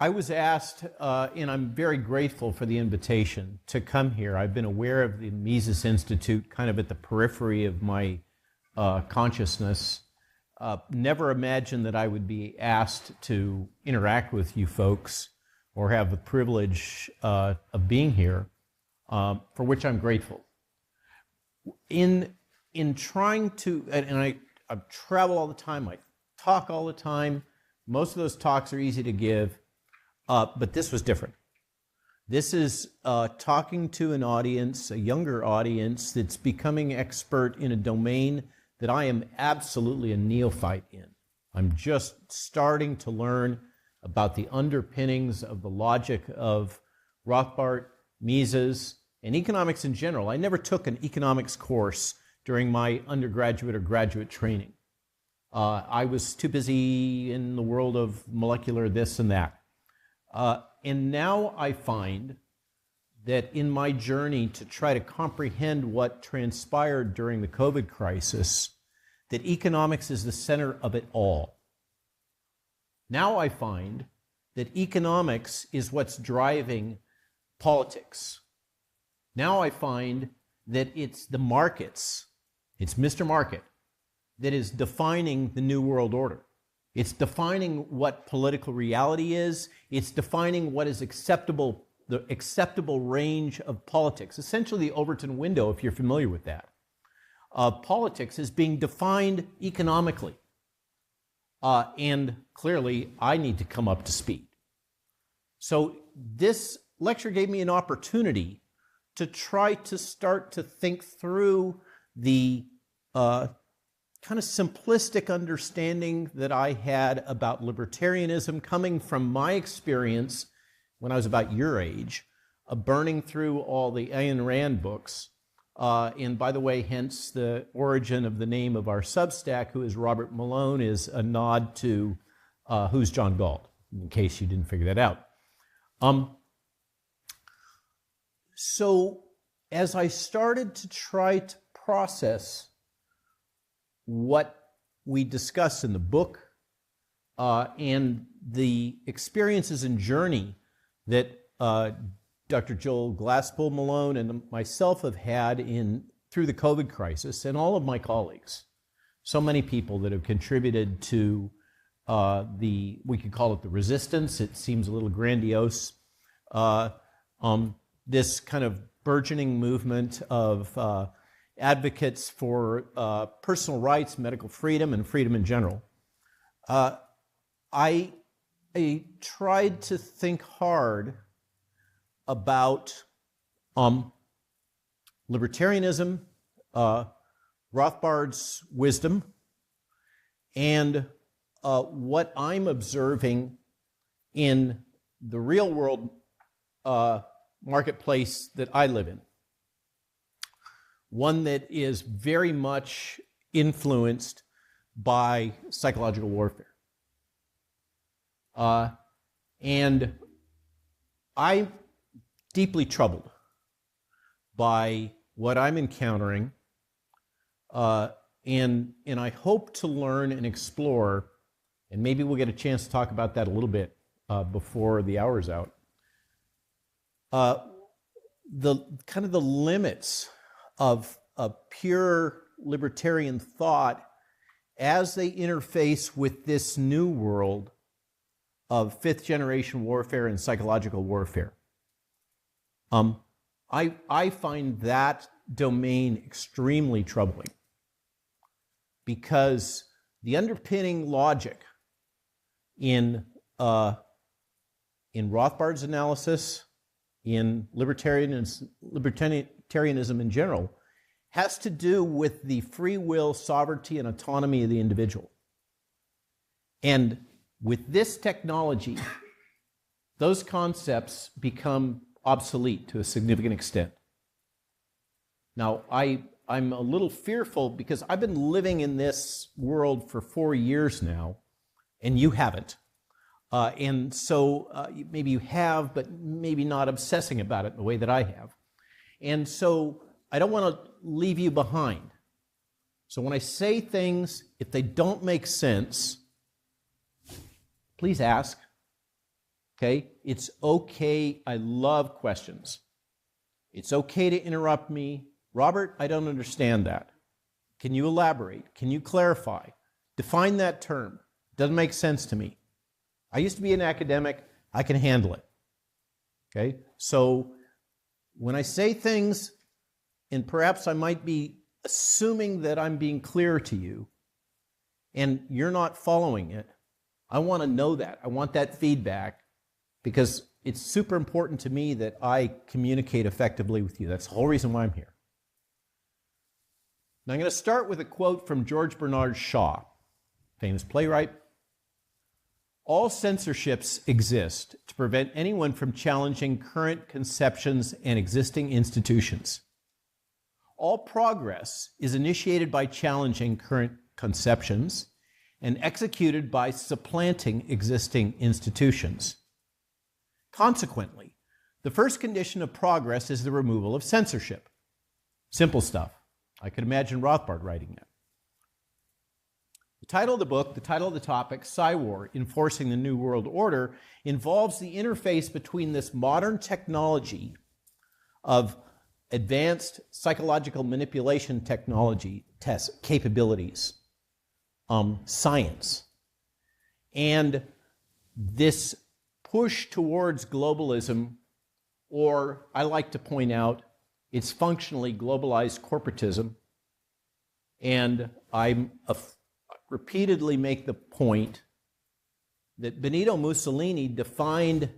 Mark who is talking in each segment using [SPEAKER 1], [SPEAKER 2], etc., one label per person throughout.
[SPEAKER 1] I was asked, and I'm very grateful for the invitation to come here. I've been aware of the Mises Institute kind of at the periphery of my consciousness. Never imagined that I would be asked to interact with you folks or have the privilege of being here, for which I'm grateful. In trying to, and I travel all the time, I talk all the time. Most of those talks are easy to give. But this was different. This is talking to an audience, a younger audience that's becoming expert in a domain that I am absolutely a neophyte in. I'm just starting to learn about the underpinnings of the logic of Rothbard, Mises, and economics in general. I never took an economics course during my undergraduate or graduate training. I was too busy in the world of molecular this and that. And now I find that in my journey to try to comprehend what transpired during the COVID crisis, that economics is the center of it all. Now I find that economics is what's driving politics. Now I find that it's the markets, it's Mr. Market, that is defining the New World Order. It's defining what political reality is. It's defining what is acceptable, the acceptable range of politics. Essentially the Overton window, if you're familiar with that. Politics is being defined economically. And clearly, I need to come up to speed. So this lecture gave me an opportunity to try to start to think through the kind of simplistic understanding that I had about libertarianism coming from my experience when I was about your age, burning through all the Ayn Rand books. And by the way, hence the origin of the name of our Substack, who is Robert Malone, is a nod to who's John Galt, in case you didn't figure that out. So as I started to try to process what we discuss in the book and the experiences and journey that Dr. Joel Glasspool Malone and myself have had through the COVID crisis, and all of my colleagues, so many people that have contributed to we could call it the resistance. It seems a little grandiose. This kind of burgeoning movement of advocates for personal rights, medical freedom, and freedom in general. I tried to think hard about libertarianism, Rothbard's wisdom, and what I'm observing in the real world marketplace that I live in. One that is very much influenced by psychological warfare. And I'm deeply troubled by what I'm encountering, and I hope to learn and explore, and maybe we'll get a chance to talk about that a little bit before the hour's out, the kind of the limits of pure libertarian thought as they interface with this new world of fifth-generation warfare and psychological warfare. I find that domain extremely troubling because the underpinning logic in Rothbard's analysis, in libertarianism in general, has to do with the free will, sovereignty, and autonomy of the individual. And with this technology, those concepts become obsolete to a significant extent. Now, I'm a little fearful because I've been living in this world for 4 years now, and you haven't. And so maybe you have, but maybe not obsessing about it the way that I have. And so I don't want to leave you behind. So when I say things, if they don't make sense, please ask. Okay? It's okay. I love questions. It's okay to interrupt me. Robert, I don't understand that. Can you elaborate? Can you clarify? Define that term. Doesn't make sense to me. I used to be an academic. I can handle it. Okay? So when I say things, and perhaps I might be assuming that I'm being clear to you, and you're not following it, I want to know that. I want that feedback, because it's super important to me that I communicate effectively with you. That's the whole reason why I'm here. Now I'm going to start with a quote from George Bernard Shaw, famous playwright. All censorships exist to prevent anyone from challenging current conceptions and existing institutions. All progress is initiated by challenging current conceptions and executed by supplanting existing institutions. Consequently, the first condition of progress is the removal of censorship. Simple stuff. I could imagine Rothbard writing that. The title of the book, the title of the topic, PsyWar, Enforcing the New World Order, involves the interface between this modern technology of advanced psychological manipulation technology capabilities, science, and this push towards globalism, or I like to point out, it's functionally globalized corporatism. And I repeatedly make the point that Benito Mussolini defined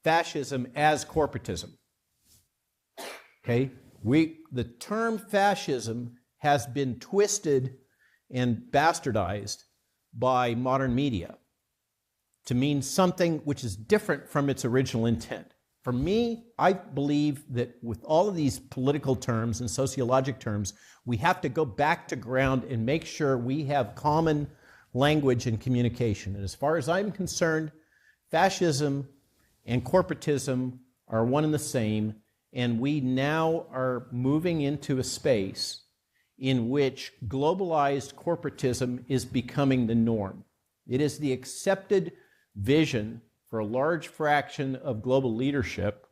[SPEAKER 1] fascism as corporatism. Okay? The term fascism has been twisted and bastardized by modern media to mean something which is different from its original intent. For me, I believe that with all of these political terms and sociologic terms, we have to go back to ground and make sure we have common language and communication. And as far as I'm concerned, fascism and corporatism are one and the same, and we now are moving into a space in which globalized corporatism is becoming the norm. It is the accepted vision for a large fraction of global leadership,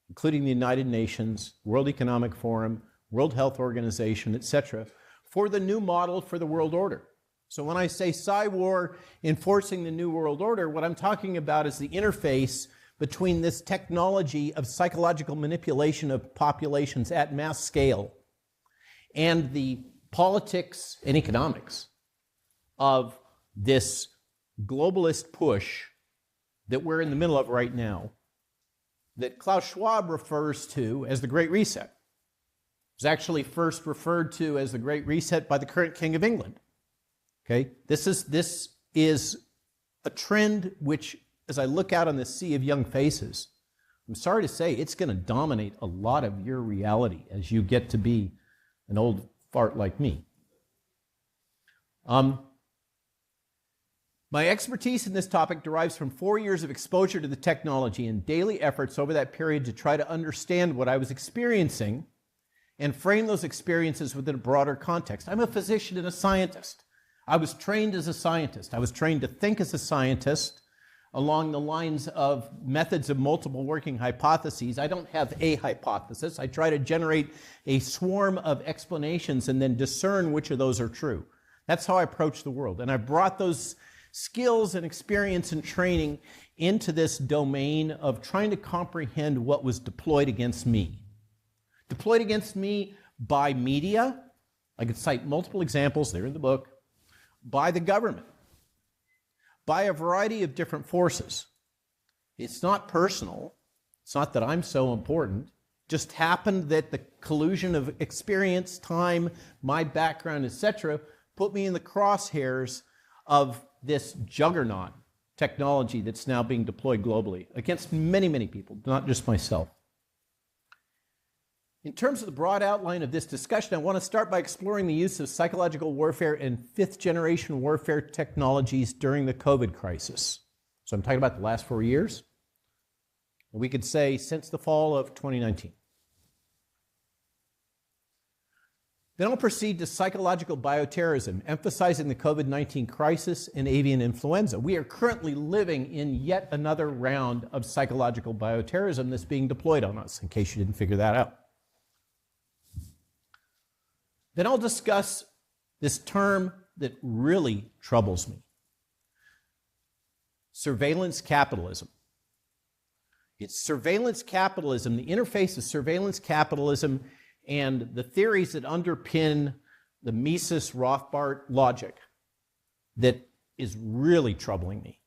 [SPEAKER 1] including the United Nations, World Economic Forum, World Health Organization, etc., for the new model for the world order. So when I say PsyWar, enforcing the new world order, what I'm talking about is the interface between this technology of psychological manipulation of populations at mass scale and the politics and economics of this globalist push that we're in the middle of right now, that Klaus Schwab refers to as the Great Reset. It was actually first referred to as the Great Reset by the current King of England. Okay? This is a trend which, as I look out on this sea of young faces, I'm sorry to say it's going to dominate a lot of your reality as you get to be an old fart like me. My expertise in this topic derives from 4 years of exposure to the technology and daily efforts over that period to try to understand what I was experiencing and frame those experiences within a broader context. I'm a physician and a scientist. I was trained as a scientist. I was trained to think as a scientist along the lines of methods of multiple working hypotheses. I don't have a hypothesis. I try to generate a swarm of explanations and then discern which of those are true. That's how I approach the world. And I brought those skills and experience and training into this domain of trying to comprehend what was deployed against me. Deployed against me by media. I could cite multiple examples, they're in the book. By the government. By a variety of different forces. It's not personal. It's not that I'm so important. It just happened that the collusion of experience, time, my background, etc., put me in the crosshairs of this juggernaut technology that's now being deployed globally against many, many people, not just myself. In terms of the broad outline of this discussion, I want to start by exploring the use of psychological warfare and fifth-generation warfare technologies during the COVID crisis. So I'm talking about the last 4 years. We could say since the fall of 2019. Then I'll proceed to psychological bioterrorism, emphasizing the COVID-19 crisis and avian influenza. We are currently living in yet another round of psychological bioterrorism that's being deployed on us, in case you didn't figure that out. Then I'll discuss this term that really troubles me: surveillance capitalism. It's surveillance capitalism, the interface of surveillance capitalism and the theories that underpin the Mises-Rothbard logic that is really troubling me.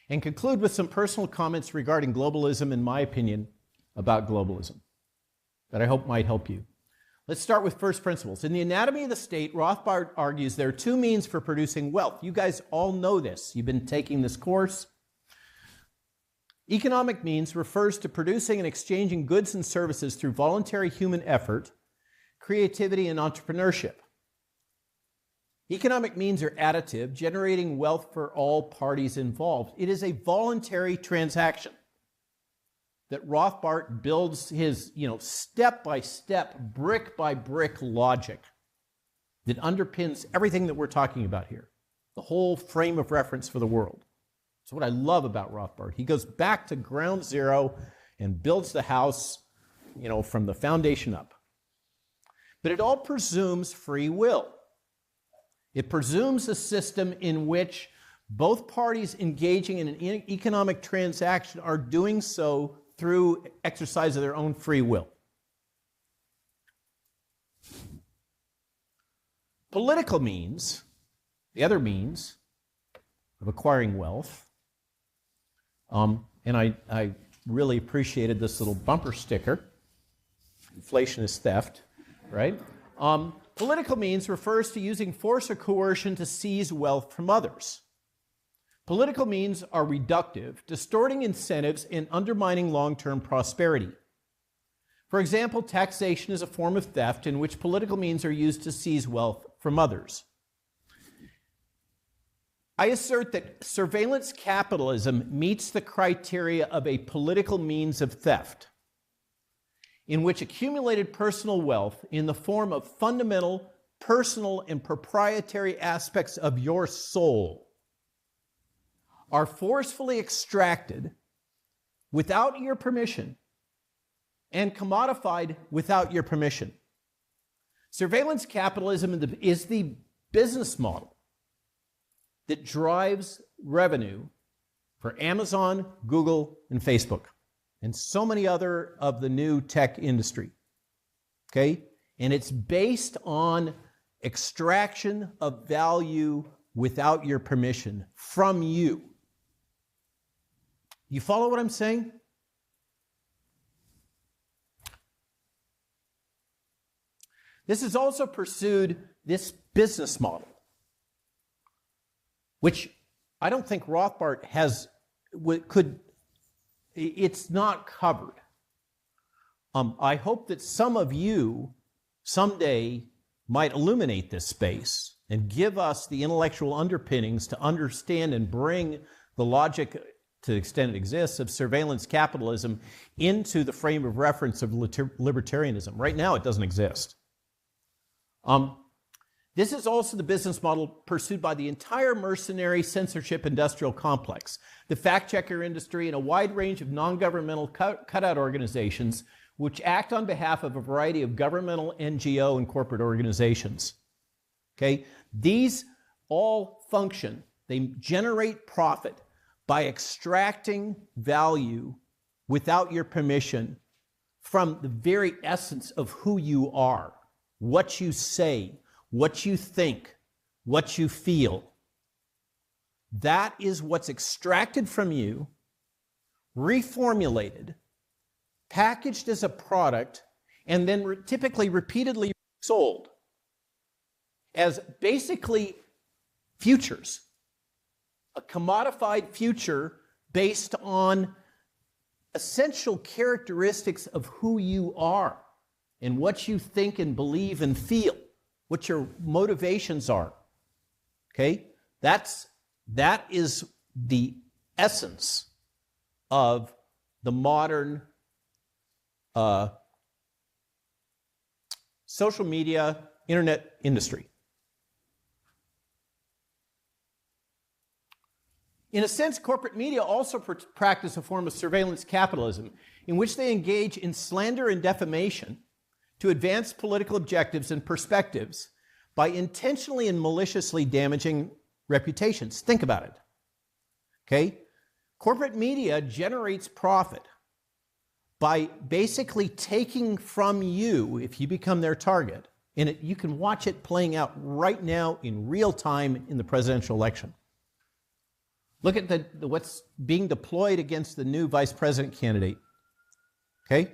[SPEAKER 1] And conclude with some personal comments regarding globalism and my opinion about globalism that I hope might help you. Let's start with first principles. In The Anatomy of the State, Rothbard argues there are two means for producing wealth. You guys all know this. You've been taking this course. Economic means refers to producing and exchanging goods and services through voluntary human effort, creativity, and entrepreneurship. Economic means are additive, generating wealth for all parties involved. It is a voluntary transaction that Rothbard builds his, step-by-step, brick-by-brick logic that underpins everything that we're talking about here, the whole frame of reference for the world. That's what I love about Rothbard. He goes back to ground zero and builds the house, from the foundation up. But it all presumes free will. It presumes a system in which both parties engaging in an economic transaction are doing so through exercise of their own free will. Political means, the other means of acquiring wealth, and I really appreciated this little bumper sticker. Inflation is theft, right? Political means refers to using force or coercion to seize wealth from others. Political means are reductive, distorting incentives and undermining long-term prosperity. For example, taxation is a form of theft in which political means are used to seize wealth from others. I assert that surveillance capitalism meets the criteria of a political means of theft, in which accumulated personal wealth in the form of fundamental, personal, and proprietary aspects of your soul are forcefully extracted without your permission and commodified without your permission. Surveillance capitalism is the business model that drives revenue for Amazon, Google, and Facebook, and so many other of the new tech industry, okay? And it's based on extraction of value without your permission from you. You follow what I'm saying? This has also pursued this business model, which I don't think Rothbard it's not covered. I hope that some of you someday might illuminate this space and give us the intellectual underpinnings to understand and bring the logic, to the extent it exists, of surveillance capitalism into the frame of reference of libertarianism. Right now, it doesn't exist. This is also the business model pursued by the entire mercenary censorship industrial complex, the fact-checker industry, and a wide range of non-governmental cutout organizations which act on behalf of a variety of governmental, NGO, and corporate organizations. Okay? These all function, they generate profit by extracting value without your permission from the very essence of who you are, what you say, what you think, what you feel. That is what's extracted from you, reformulated, packaged as a product, and then typically repeatedly sold as basically futures, a commodified future based on essential characteristics of who you are and what you think and believe and feel, what your motivations are. Okay? That is the essence of the modern social media, internet industry. In a sense, corporate media also practice a form of surveillance capitalism in which they engage in slander and defamation to advance political objectives and perspectives by intentionally and maliciously damaging reputations. Think about it. Okay? Corporate media generates profit by basically taking from you, if you become their target, and you can watch it playing out right now in real time in the presidential election. Look at what's being deployed against the new vice president candidate. Okay?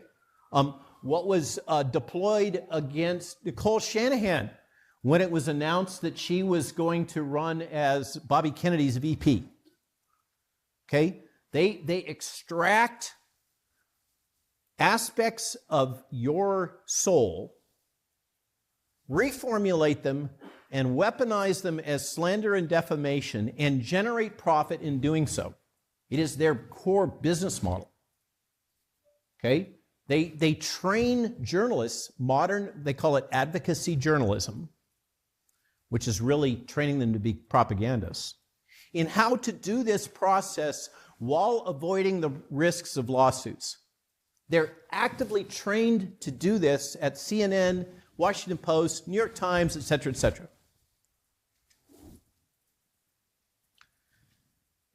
[SPEAKER 1] What was deployed against Nicole Shanahan when it was announced that she was going to run as Bobby Kennedy's VP. Okay? They extract aspects of your soul, reformulate them, and weaponize them as slander and defamation, and generate profit in doing so. It is their core business model. Okay? They train journalists, they call it advocacy journalism, which is really training them to be propagandists, in how to do this process while avoiding the risks of lawsuits. They're actively trained to do this at CNN, Washington Post, New York Times, et cetera, et cetera.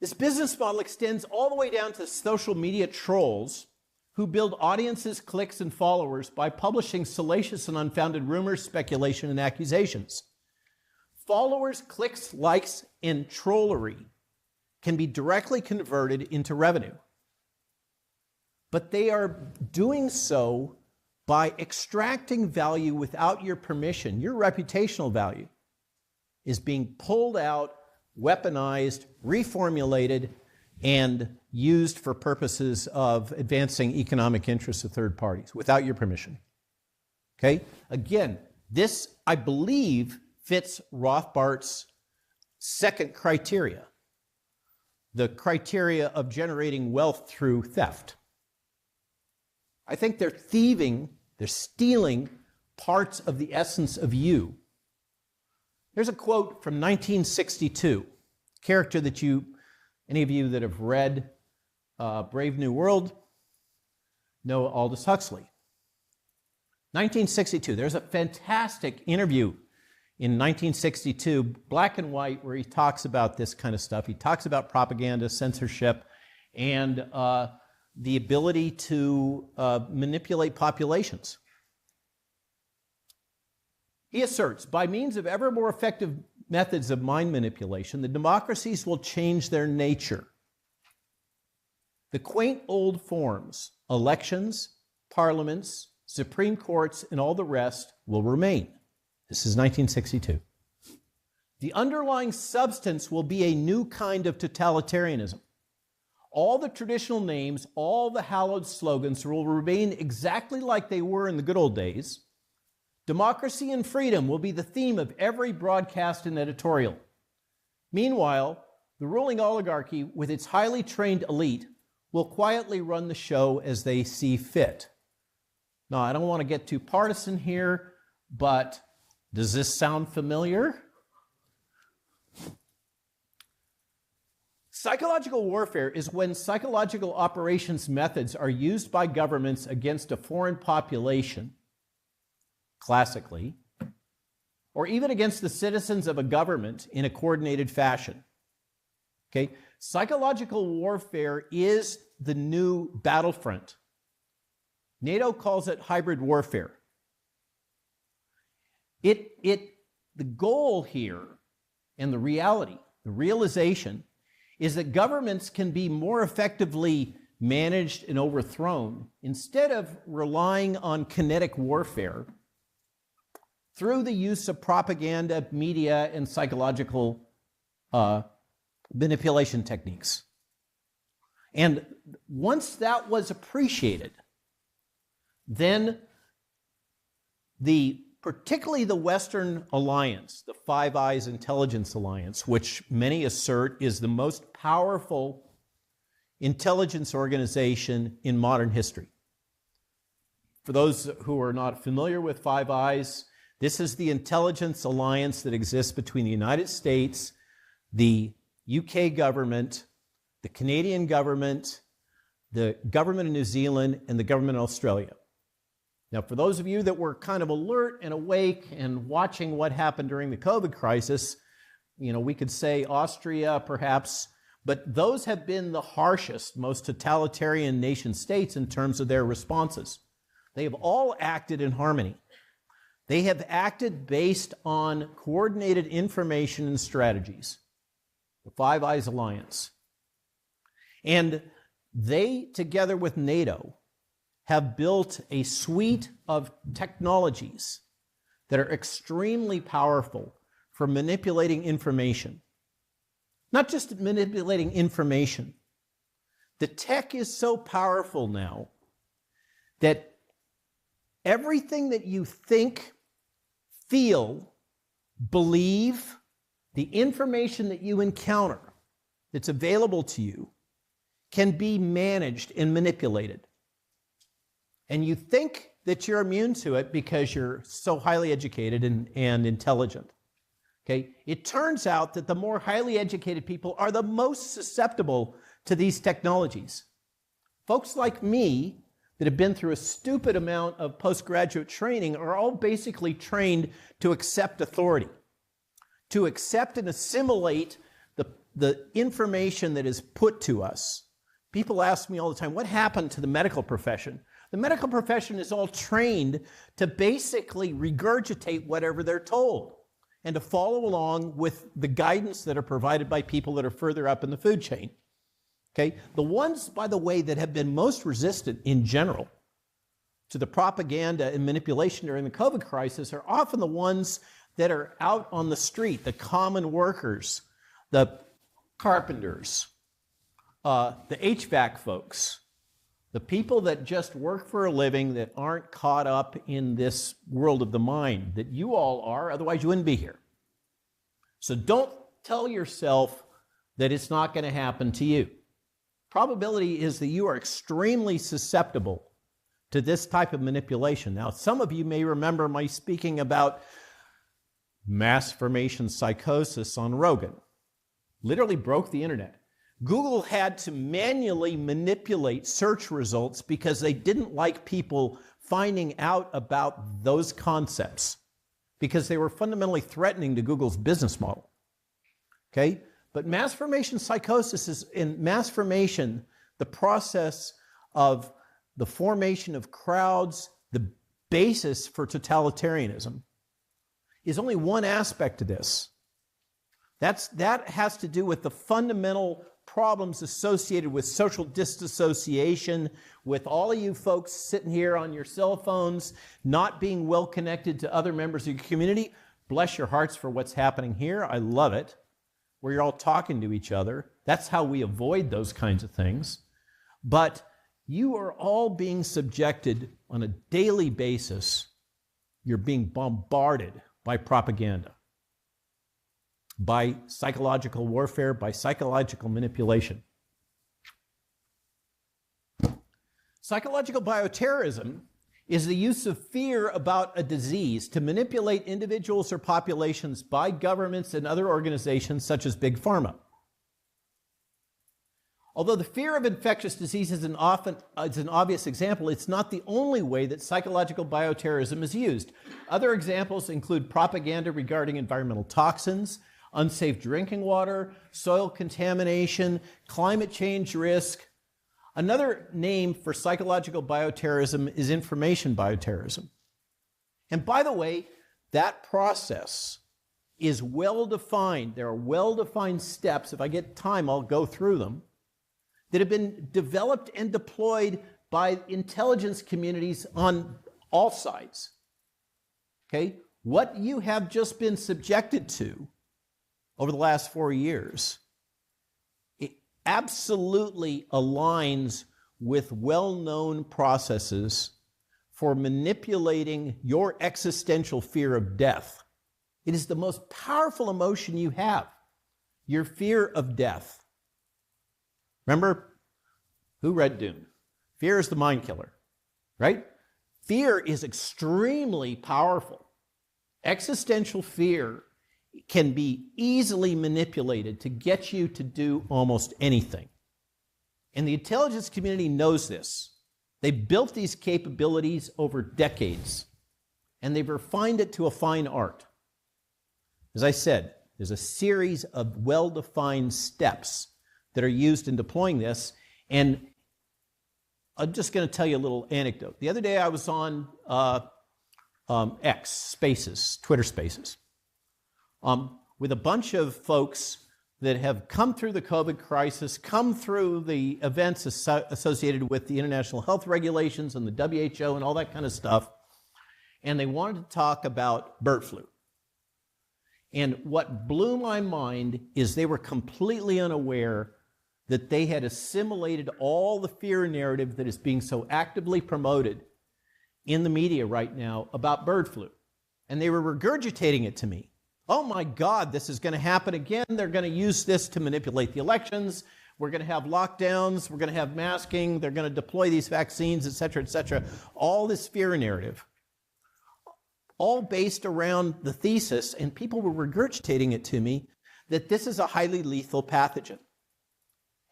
[SPEAKER 1] This business model extends all the way down to social media trolls who build audiences, clicks, and followers by publishing salacious and unfounded rumors, speculation, and accusations. Followers, clicks, likes, and trollery can be directly converted into revenue. But they are doing so by extracting value without your permission. Your reputational value is being pulled out, weaponized, reformulated, and used for purposes of advancing economic interests of third parties without your permission. Okay? Again, this, I believe, fits Rothbart's second criteria, the criteria of generating wealth through theft. I think they're thieving, they're stealing parts of the essence of you. There's a quote from 1962, a character that any of you that have read Brave New World know Aldous Huxley. 1962, there's a fantastic interview in 1962, black and white, where he talks about this kind of stuff. He talks about propaganda, censorship, and the ability to manipulate populations. He asserts, by means of ever more effective methods of mind manipulation, the democracies will change their nature. The quaint old forms, elections, parliaments, Supreme Courts, and all the rest will remain. This is 1962. The underlying substance will be a new kind of totalitarianism. All the traditional names, all the hallowed slogans will remain exactly like they were in the good old days. Democracy and freedom will be the theme of every broadcast and editorial. Meanwhile, the ruling oligarchy, with its highly trained elite, will quietly run the show as they see fit. Now, I don't want to get too partisan here, but does this sound familiar? Psychological warfare is when psychological operations methods are used by governments against a foreign population, classically, or even against the citizens of a government in a coordinated fashion. Okay? Psychological warfare is the new battlefront. NATO calls it hybrid warfare. The goal here and the reality, the realization, is that governments can be more effectively managed and overthrown instead of relying on kinetic warfare through the use of propaganda, media, and psychological manipulation techniques. And once that was appreciated, then particularly the Western alliance, the Five Eyes Intelligence Alliance, which many assert is the most powerful intelligence organization in modern history. For those who are not familiar with Five Eyes, this is the intelligence alliance that exists between the United States, the UK government, the Canadian government, the government of New Zealand, and the government of Australia. Now, for those of you that were kind of alert and awake and watching what happened during the COVID crisis, we could say Austria perhaps, but those have been the harshest, most totalitarian nation states in terms of their responses. They have all acted in harmony. They have acted based on coordinated information and strategies, the Five Eyes Alliance. And they, together with NATO, have built a suite of technologies that are extremely powerful for manipulating information. Not just manipulating information. The tech is so powerful now that everything that you think, feel, believe, the information that you encounter that's available to you can be managed and manipulated. And you think that you're immune to it because you're so highly educated and intelligent. Okay? It turns out that the more highly educated people are the most susceptible to these technologies. Folks like me that have been through a stupid amount of postgraduate training are all basically trained to accept authority, to accept and assimilate the information that is put to us. People ask me all the time, what happened to the medical profession? The medical profession is all trained to basically regurgitate whatever they're told and to follow along with the guidance that are provided by people that are further up in the food chain. Okay? The ones, by the way, that have been most resistant in general to the propaganda and manipulation during the COVID crisis are often the ones that are out on the street, the common workers, the carpenters, the HVAC folks, the people that just work for a living that aren't caught up in this world of the mind that you all are, otherwise you wouldn't be here. So don't tell yourself that it's not going to happen to you. Probability is that you are extremely susceptible to this type of manipulation. Now, some of you may remember my speaking about mass formation psychosis on Rogan. Literally broke the internet. Google had to manually manipulate search results because they didn't like people finding out about those concepts because they were fundamentally threatening to Google's business model. Okay? But mass formation psychosis is, in mass formation, the process of the formation of crowds, the basis for totalitarianism, is only one aspect of this. That has to do with the fundamental problems associated with social disassociation, with all of you folks sitting here on your cell phones, not being well connected to other members of your community. Bless your hearts for what's happening here. I love it, where you're all talking to each other. That's how we avoid those kinds of things. But you are all being subjected on a daily basis. You're being bombarded by propaganda, by psychological warfare, by psychological manipulation. Psychological bioterrorism is the use of fear about a disease to manipulate individuals or populations by governments and other organizations such as Big Pharma. Although the fear of infectious diseases is an obvious example, it's not the only way that psychological bioterrorism is used. Other examples include propaganda regarding environmental toxins, unsafe drinking water, soil contamination, climate change risk. Another name for psychological bioterrorism is information bioterrorism. And by the way, that process is well defined. There are well-defined steps. If I get time, I'll go through them, that have been developed and deployed by intelligence communities on all sides. Okay? What you have just been subjected to over the last 4 years, it absolutely aligns with well-known processes for manipulating your existential fear of death. It is the most powerful emotion you have, your fear of death. Remember, who read Dune? Fear is the mind killer, right? Fear is extremely powerful. Existential fear can be easily manipulated to get you to do almost anything. And the intelligence community knows this. They built these capabilities over decades, and they've refined it to a fine art. As I said, there's a series of well-defined steps that are used in deploying this, and I'm just going to tell you a little anecdote. The other day I was on X, Spaces, Twitter Spaces, with a bunch of folks that have come through the COVID crisis, come through the events associated with the international health regulations and the WHO and all that kind of stuff, and they wanted to talk about bird flu. And what blew my mind is they were completely unaware that they had assimilated all the fear narrative that is being so actively promoted in the media right now about bird flu. And they were regurgitating it to me. Oh my God, this is going to happen again. They're going to use this to manipulate the elections. We're going to have lockdowns. We're going to have masking. They're going to deploy these vaccines, et cetera, et cetera. All this fear narrative, all based around the thesis, and people were regurgitating it to me, that this is a highly lethal pathogen.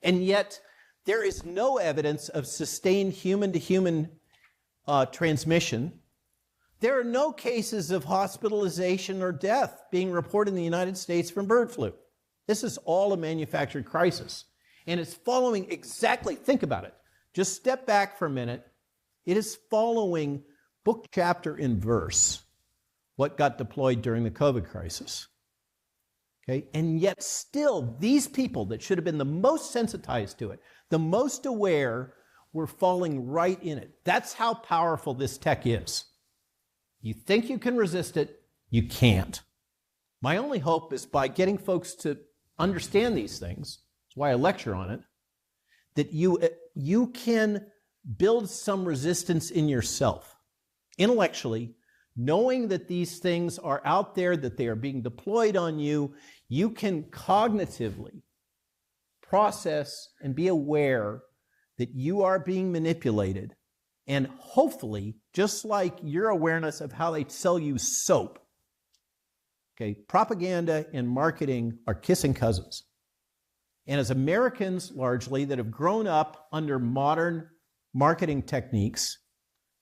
[SPEAKER 1] And yet, there is no evidence of sustained human-to-human transmission. There are no cases of hospitalization or death being reported in the United States from bird flu. This is all a manufactured crisis. And it's following exactly, think about it. Just step back for a minute. It is following book, chapter, and verse what got deployed during the COVID crisis. Okay? And yet still, these people that should have been the most sensitized to it, the most aware, were falling right in it. That's how powerful this tech is. You think you can resist it, you can't. My only hope is by getting folks to understand these things, that's why I lecture on it, that you can build some resistance in yourself, intellectually, knowing that these things are out there, that they are being deployed on you. You can cognitively process and be aware that you are being manipulated. And hopefully, just like your awareness of how they sell you soap, okay, propaganda and marketing are kissing cousins. And as Americans, largely, that have grown up under modern marketing techniques,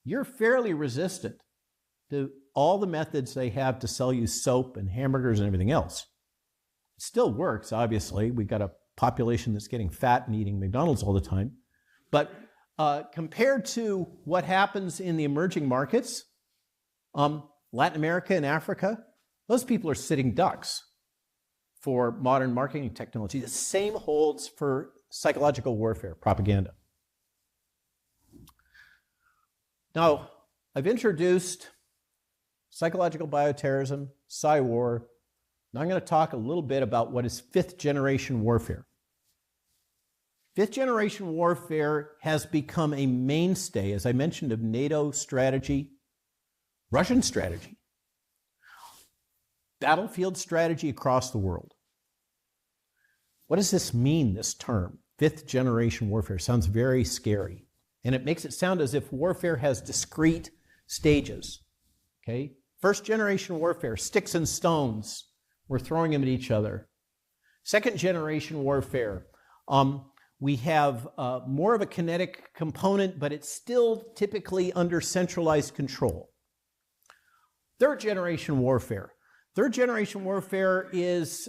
[SPEAKER 1] you're fairly resistant to all the methods they have to sell you soap and hamburgers and everything else. It still works, obviously. We've got a population that's getting fat and eating McDonald's all the time. But compared to what happens in the emerging markets, Latin America and Africa, those people are sitting ducks for modern marketing technology. The same holds for psychological warfare, propaganda. Now, I've introduced psychological bioterrorism, PsyWar. Now I'm going to talk a little bit about what is fifth-generation warfare. Fifth-generation warfare has become a mainstay, as I mentioned, of NATO strategy, Russian strategy, battlefield strategy across the world. What does this mean, this term? Fifth-generation warfare sounds very scary, and it makes it sound as if warfare has discrete stages, okay? First-generation warfare, sticks and stones, we're throwing them at each other. Second-generation warfare, we have more of a kinetic component, but it's still typically under centralized control. Third-generation warfare. Third-generation warfare is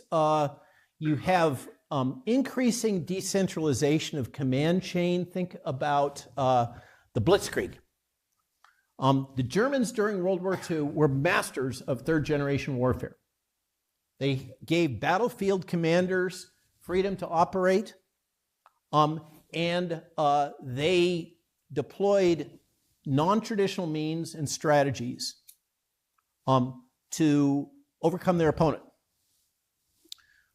[SPEAKER 1] you have increasing decentralization of command chain. Think about the Blitzkrieg. The Germans during World War II were masters of third-generation warfare. They gave battlefield commanders freedom to operate, and they deployed non-traditional means and strategies to overcome their opponent.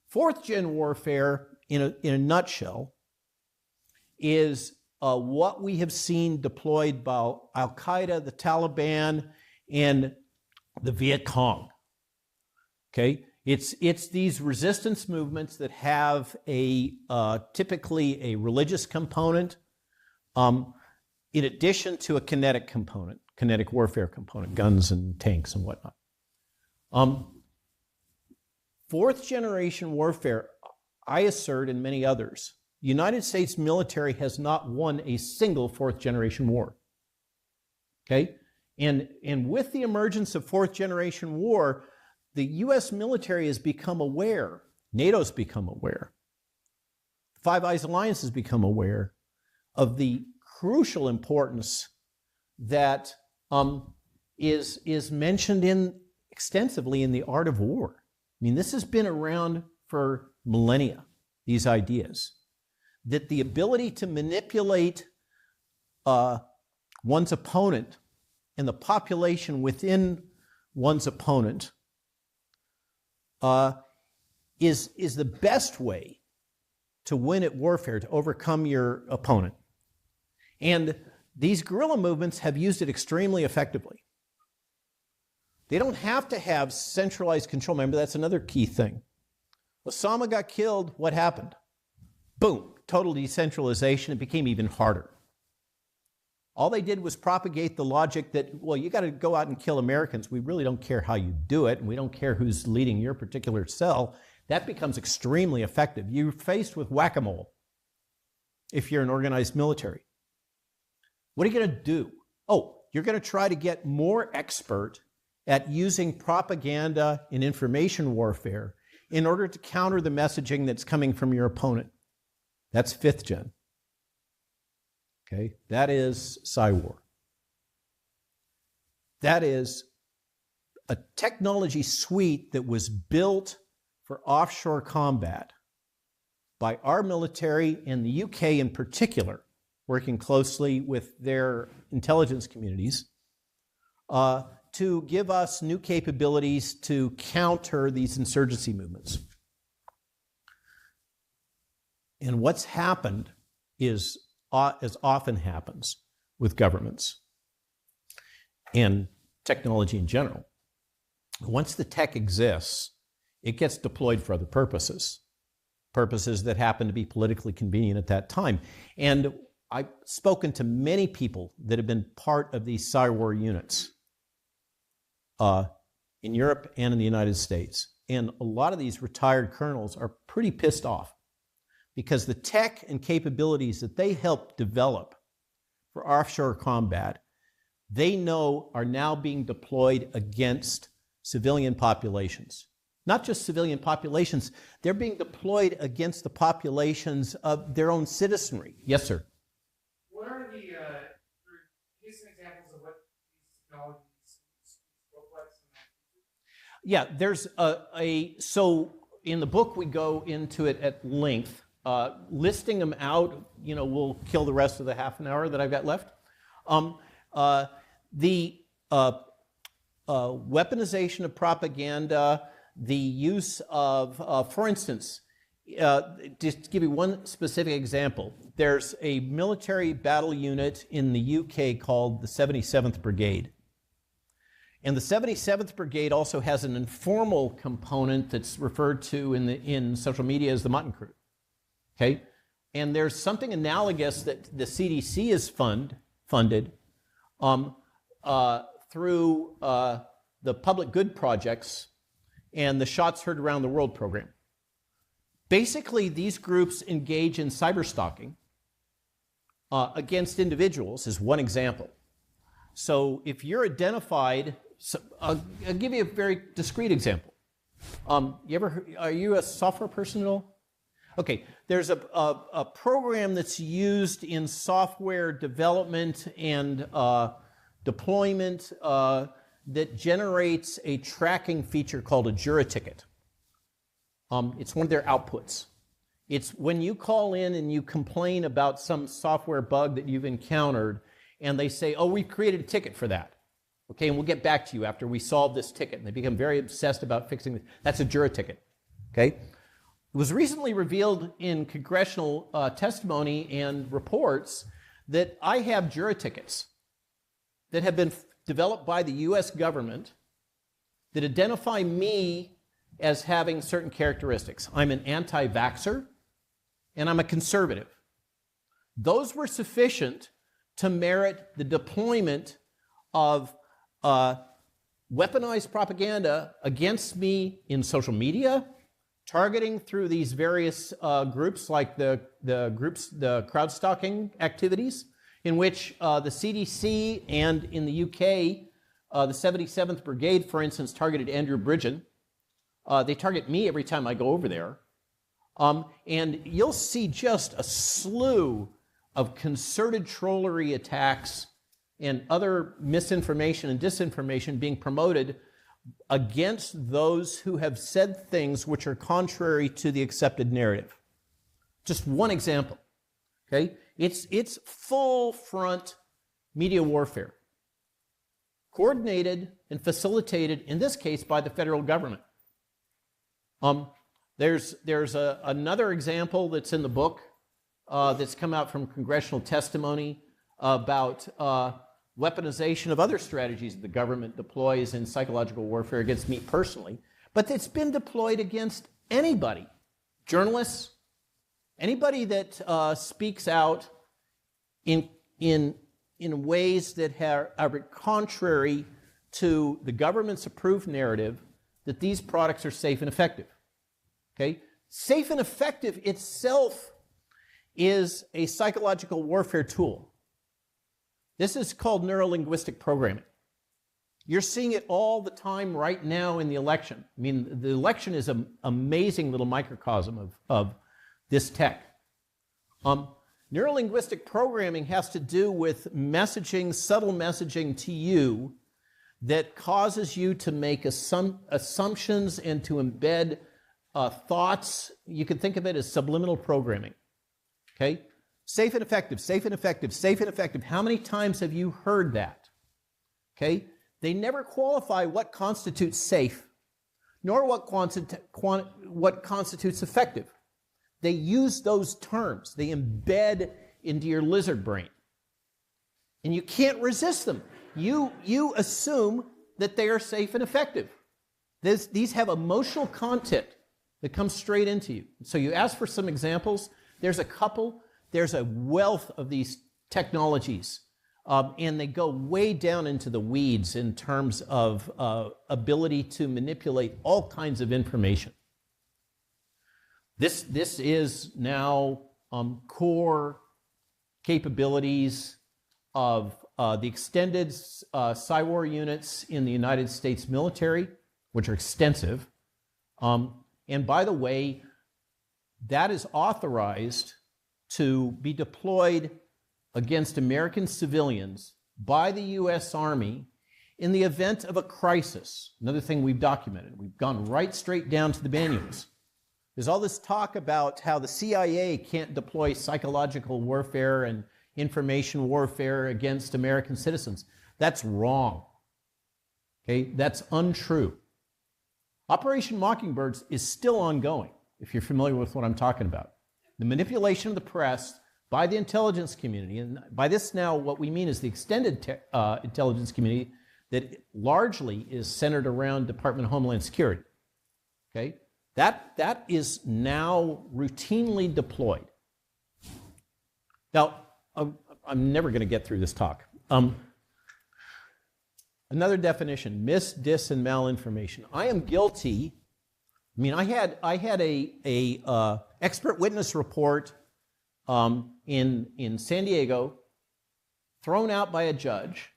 [SPEAKER 1] Fourth-gen warfare, in a nutshell, is what we have seen deployed by Al-Qaeda, the Taliban, and the Viet Cong. Okay, it's these resistance movements that have typically a religious component, in addition to a kinetic component. kinetic warfare component, guns and tanks and whatnot. Fourth generation warfare, I assert, and many others, the United States military has not won a single fourth generation war. Okay? And with the emergence of fourth generation war, the US military has become aware, NATO's become aware, Five Eyes Alliance has become aware of the crucial importance that is mentioned extensively in The Art of War. I mean, this has been around for millennia, these ideas, that the ability to manipulate one's opponent and the population within one's opponent is the best way to win at warfare, to overcome your opponent. And these guerrilla movements have used it extremely effectively. They don't have to have centralized control. Remember, that's another key thing. Osama got killed, what happened? Boom, total decentralization. It became even harder. All they did was propagate the logic that, well, you got to go out and kill Americans. We really don't care how you do it, and we don't care who's leading your particular cell. That becomes extremely effective. You're faced with whack-a-mole if you're an organized military. What are you going to do? Oh, you're going to try to get more expert at using propaganda and information warfare in order to counter the messaging that's coming from your opponent. That's fifth gen. Okay, that is PsyWar. That is a technology suite that was built for offshore combat by our military and the UK in particular, working closely with their intelligence communities, to give us new capabilities to counter these insurgency movements. And what's happened is, as often happens with governments and technology in general, once the tech exists, it gets deployed for other purposes that happen to be politically convenient at that time. And I've spoken to many people that have been part of these PsyWar units in Europe and in the United States. And a lot of these retired colonels are pretty pissed off because the tech and capabilities that they helped develop for offshore combat, they know are now being deployed against civilian populations. Not just civilian populations, they're being deployed against the populations of their own citizenry. Yes, sir?
[SPEAKER 2] What are the, give some examples of what these technologies look like?
[SPEAKER 1] Yeah, there's so in the book we go into it at length. Listing them out, will kill the rest of the half an hour that I've got left. The weaponization of propaganda, the use of, for instance, just to give you one specific example, there's a military battle unit in the UK called the 77th Brigade. And the 77th Brigade also has an informal component that's referred to in social media as the Mutton Crew. Okay? And there's something analogous that the CDC is funded through the public good projects and the Shots Heard Around the World program. Basically, these groups engage in cyberstalking against individuals, is one example. So if you're identified, I'll give you a very discrete example. Are you a software person at all? Okay, there's a program that's used in software development and deployment that generates a tracking feature called a Jura ticket. It's one of their outputs. It's when you call in and you complain about some software bug that you've encountered, and they say, oh, we created a ticket for that. Okay, and we'll get back to you after we solve this ticket. And they become very obsessed about fixing it. That's a Jura ticket. Okay? It was recently revealed in congressional testimony and reports that I have Jura tickets that have been developed by the US government that identify me as having certain characteristics. I'm an anti-vaxxer and I'm a conservative. Those were sufficient to merit the deployment of weaponized propaganda against me in social media, targeting through these various groups like the crowd stalking activities, in which the CDC and in the UK, the 77th Brigade, for instance, targeted Andrew Bridgen. They target me every time I go over there. And you'll see just a slew of concerted trollery attacks and other misinformation and disinformation being promoted against those who have said things which are contrary to the accepted narrative. Just one example, okay? It's full front media warfare, coordinated and facilitated, in this case, by the federal government. There's another example that's in the book that's come out from congressional testimony about weaponization of other strategies the government deploys in psychological warfare against me personally, but it's been deployed against anybody, journalists, anybody that speaks out in ways that are contrary to the government's approved narrative that these products are safe and effective. Okay? Safe and effective itself is a psychological warfare tool. This is called neurolinguistic programming. You're seeing it all the time right now in the election. I mean, the election is an amazing little microcosm of this tech. Neurolinguistic programming has to do with messaging, subtle messaging to you that causes you to make assumptions and to embed thoughts. You can think of it as subliminal programming. Okay? Safe and effective, safe and effective, safe and effective. How many times have you heard that? Okay? They never qualify what constitutes safe, nor what constitutes effective. They use those terms. They embed into your lizard brain. And you can't resist them. You assume that they are safe and effective. These have emotional content that comes straight into you. So you ask for some examples. There's a couple. There's a wealth of these technologies. And they go way down into the weeds in terms of ability to manipulate all kinds of information. This is now core capabilities of the extended PsyWar units in the United States military, which are extensive. And by the way, that is authorized to be deployed against American civilians by the U.S. Army in the event of a crisis. Another thing we've documented. We've gone right straight down to the manuals. There's all this talk about how the CIA can't deploy psychological warfare and information warfare against American citizens. That's wrong. Okay, that's untrue. Operation Mockingbird is still ongoing, if you're familiar with what I'm talking about. The manipulation of the press by the intelligence community, and by this now what we mean is the extended intelligence community that largely is centered around Department of Homeland Security. Okay? That is now routinely deployed. Now, I'm never going to get through this talk. Another definition: mis, dis, and malinformation. I am guilty. I mean, I had a expert witness report in San Diego thrown out by a judge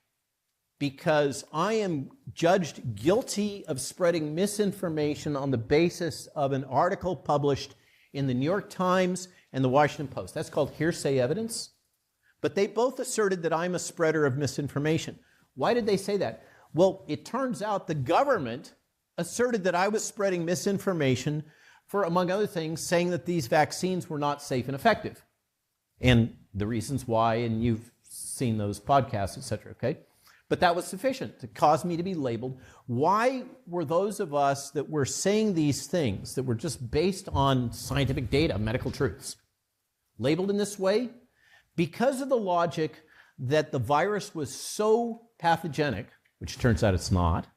[SPEAKER 1] because I am judged guilty of spreading misinformation on the basis of an article published in the New York Times and the Washington Post. That's called hearsay evidence. But they both asserted that I'm a spreader of misinformation. Why did they say that? Well, it turns out the government asserted that I was spreading misinformation for, among other things, saying that these vaccines were not safe and effective. And the reasons why, and you've seen those podcasts, et cetera, okay? But that was sufficient to cause me to be labeled. Why were those of us that were saying these things that were just based on scientific data, medical truths, labeled in this way? Because of the logic that the virus was so pathogenic, which turns out it's not,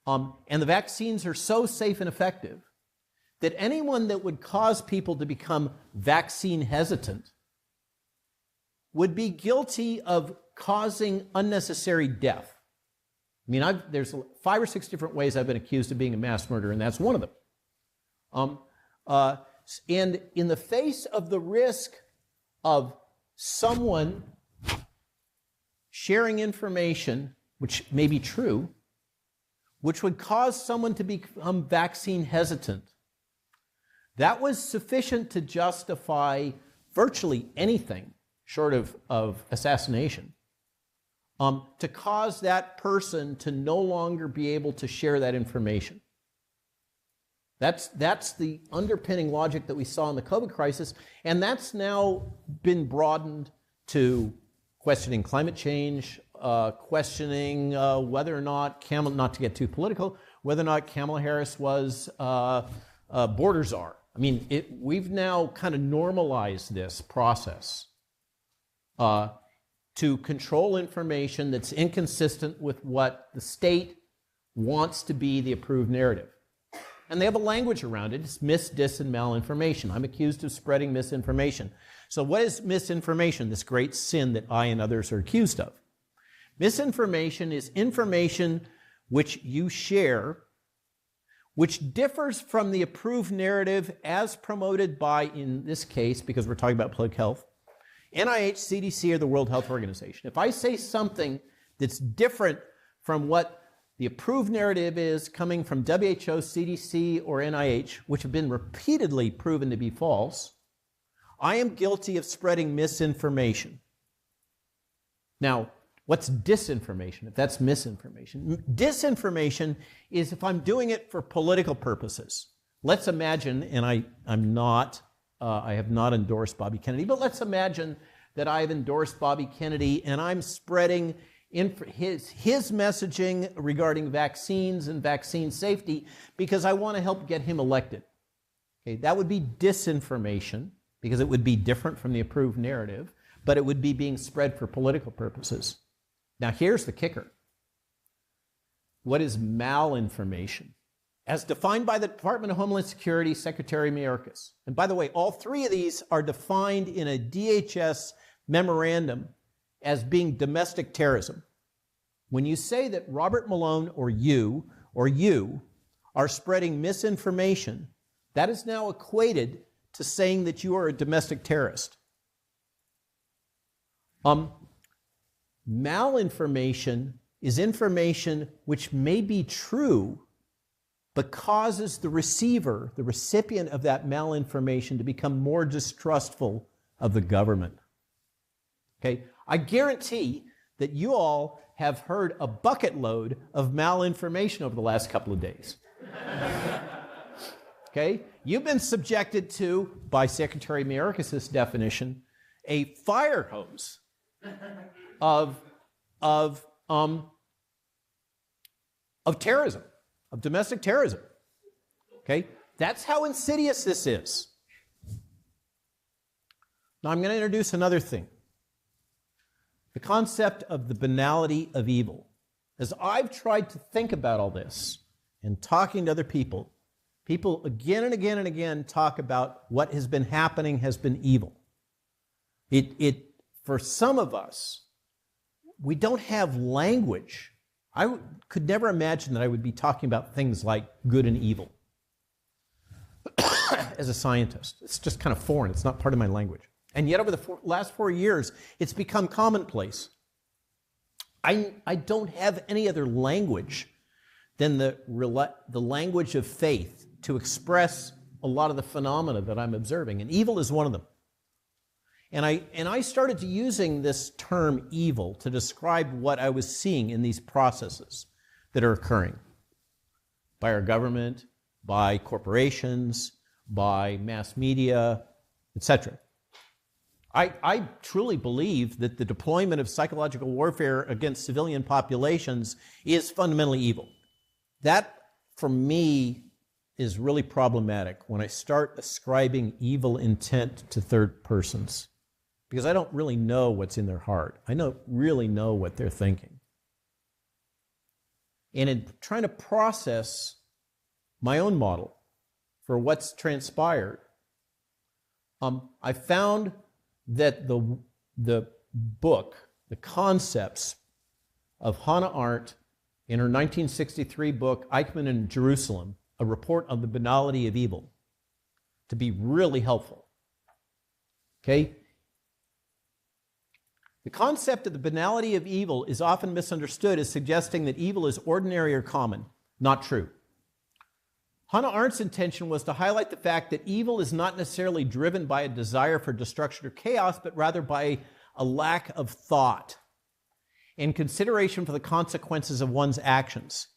[SPEAKER 1] and the vaccines are so safe and effective, that anyone that would cause people to become vaccine hesitant would be guilty of causing unnecessary death. I mean, there's 5 or 6 different ways I've been accused of being a mass murderer, and that's one of them. And in the face of the risk of someone sharing information, which may be true, which would cause someone to become vaccine hesitant, that was sufficient to justify virtually anything short of assassination, to cause that person to no longer be able to share that information. That's the underpinning logic that we saw in the COVID crisis, and that's now been broadened to questioning climate change, questioning whether or not, not to get too political, whether or not Kamala Harris was border czar. I mean, we've now kind of normalized this process to control information that's inconsistent with what the state wants to be the approved narrative. And they have a language around it. It's mis, dis, and malinformation. I'm accused of spreading misinformation. So what is misinformation, this great sin that I and others are accused of? Misinformation is information which you share, which differs from the approved narrative as promoted by, in this case, because we're talking about public health, NIH, CDC, or the World Health Organization. If I say something that's different from what the approved narrative is coming from WHO, CDC, or NIH, which have been repeatedly proven to be false, I am guilty of spreading misinformation. Now, what's disinformation, if that's misinformation? Disinformation is if I'm doing it for political purposes. Let's imagine, and I have not endorsed Bobby Kennedy, but let's imagine that I've endorsed Bobby Kennedy and I'm spreading his messaging regarding vaccines and vaccine safety because I want to help get him elected. Okay, that would be disinformation because it would be different from the approved narrative, but it would be being spread for political purposes. Now here's the kicker. What is malinformation? As defined by the Department of Homeland Security, Secretary Mayorkas. And by the way, all 3 of these are defined in a DHS memorandum as being domestic terrorism. When you say that Robert Malone or you are spreading misinformation, that is now equated to saying that you are a domestic terrorist. Malinformation is information which may be true, but causes the receiver, the recipient of that malinformation, to become more distrustful of the government. Okay? I guarantee that you all have heard a bucket load of malinformation over the last couple of days. Okay? You've been subjected to, by Secretary Mayorkas' definition, a fire hose of terrorism, of domestic terrorism. Okay? That's how insidious this is. Now I'm going to introduce another thing. The concept of the banality of evil. As I've tried to think about all this and talking to other people, people again and again and again talk about what has been happening has been evil. For some of us, we don't have language. I could never imagine that I would be talking about things like good and evil as a scientist. It's just kind of foreign. It's not part of my language. And yet over the last 4 years, it's become commonplace. I don't have any other language than the language of faith to express a lot of the phenomena that I'm observing, and evil is one of them. And I started to using this term evil to describe what I was seeing in these processes that are occurring by our government, by corporations, by mass media, etc. I truly believe that the deployment of psychological warfare against civilian populations is fundamentally evil. That, for me, is really problematic when I start ascribing evil intent to third persons, because I don't really know what's in their heart. I don't really know what they're thinking. And in trying to process my own model for what's transpired, I found that the book, the concepts of Hannah Arendt in her 1963 book, Eichmann in Jerusalem, A Report on the Banality of Evil, to be really helpful. Okay? The concept of the banality of evil is often misunderstood as suggesting that evil is ordinary or common. Not true. Hannah Arendt's intention was to highlight the fact that evil is not necessarily driven by a desire for destruction or chaos, but rather by a lack of thought and consideration for the consequences of one's actions.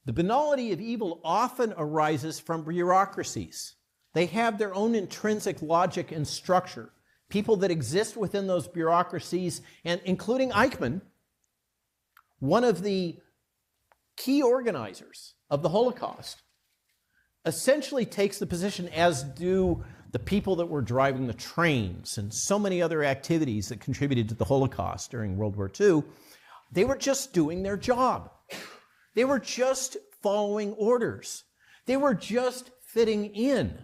[SPEAKER 1] The banality of evil often arises from bureaucracies. They have their own intrinsic logic and structure. People that exist within those bureaucracies, and including Eichmann, one of the key organizers of the Holocaust, essentially takes the position, as do the people that were driving the trains and so many other activities that contributed to the Holocaust during World War II. They were just doing their job. They were just following orders. They were just fitting in.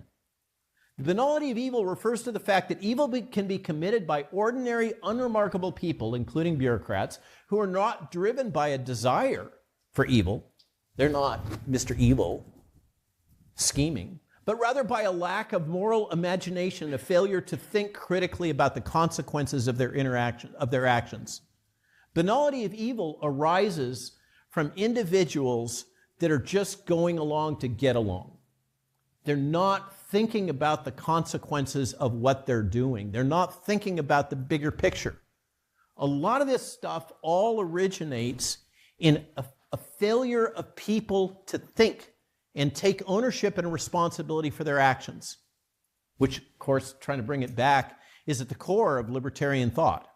[SPEAKER 1] The banality of evil refers to the fact that evil can be committed by ordinary, unremarkable people, including bureaucrats, who are not driven by a desire for evil. They're not Mr. Evil scheming, but rather by a lack of moral imagination, a failure to think critically about the consequences of their actions. Banality of evil arises from individuals that are just going along to get along. They're not thinking about the consequences of what they're doing. They're not thinking about the bigger picture. A lot of this stuff all originates in a failure of people to think and take ownership and responsibility for their actions, which, of course, trying to bring it back, is at the core of libertarian thought,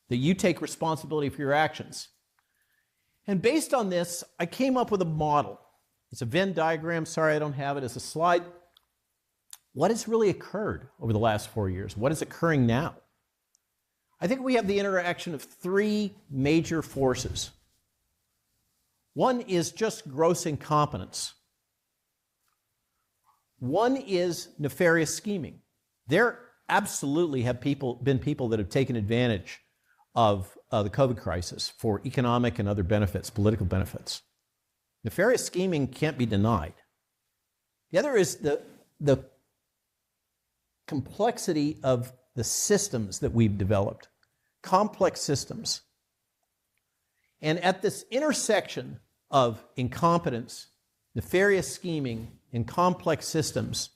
[SPEAKER 1] that you take responsibility for your actions. And based on this, I came up with a model. It's a Venn diagram. Sorry, I don't have it as a slide. What has really occurred over the last 4 years? What is occurring now? I think we have the interaction of three major forces. One is just gross incompetence. One is nefarious scheming. There absolutely have been people that have taken advantage of the COVID crisis for economic and other benefits, political benefits. Nefarious scheming can't be denied. The other is the complexity of the systems that we've developed, complex systems. And at this intersection of incompetence, nefarious scheming, and complex systems,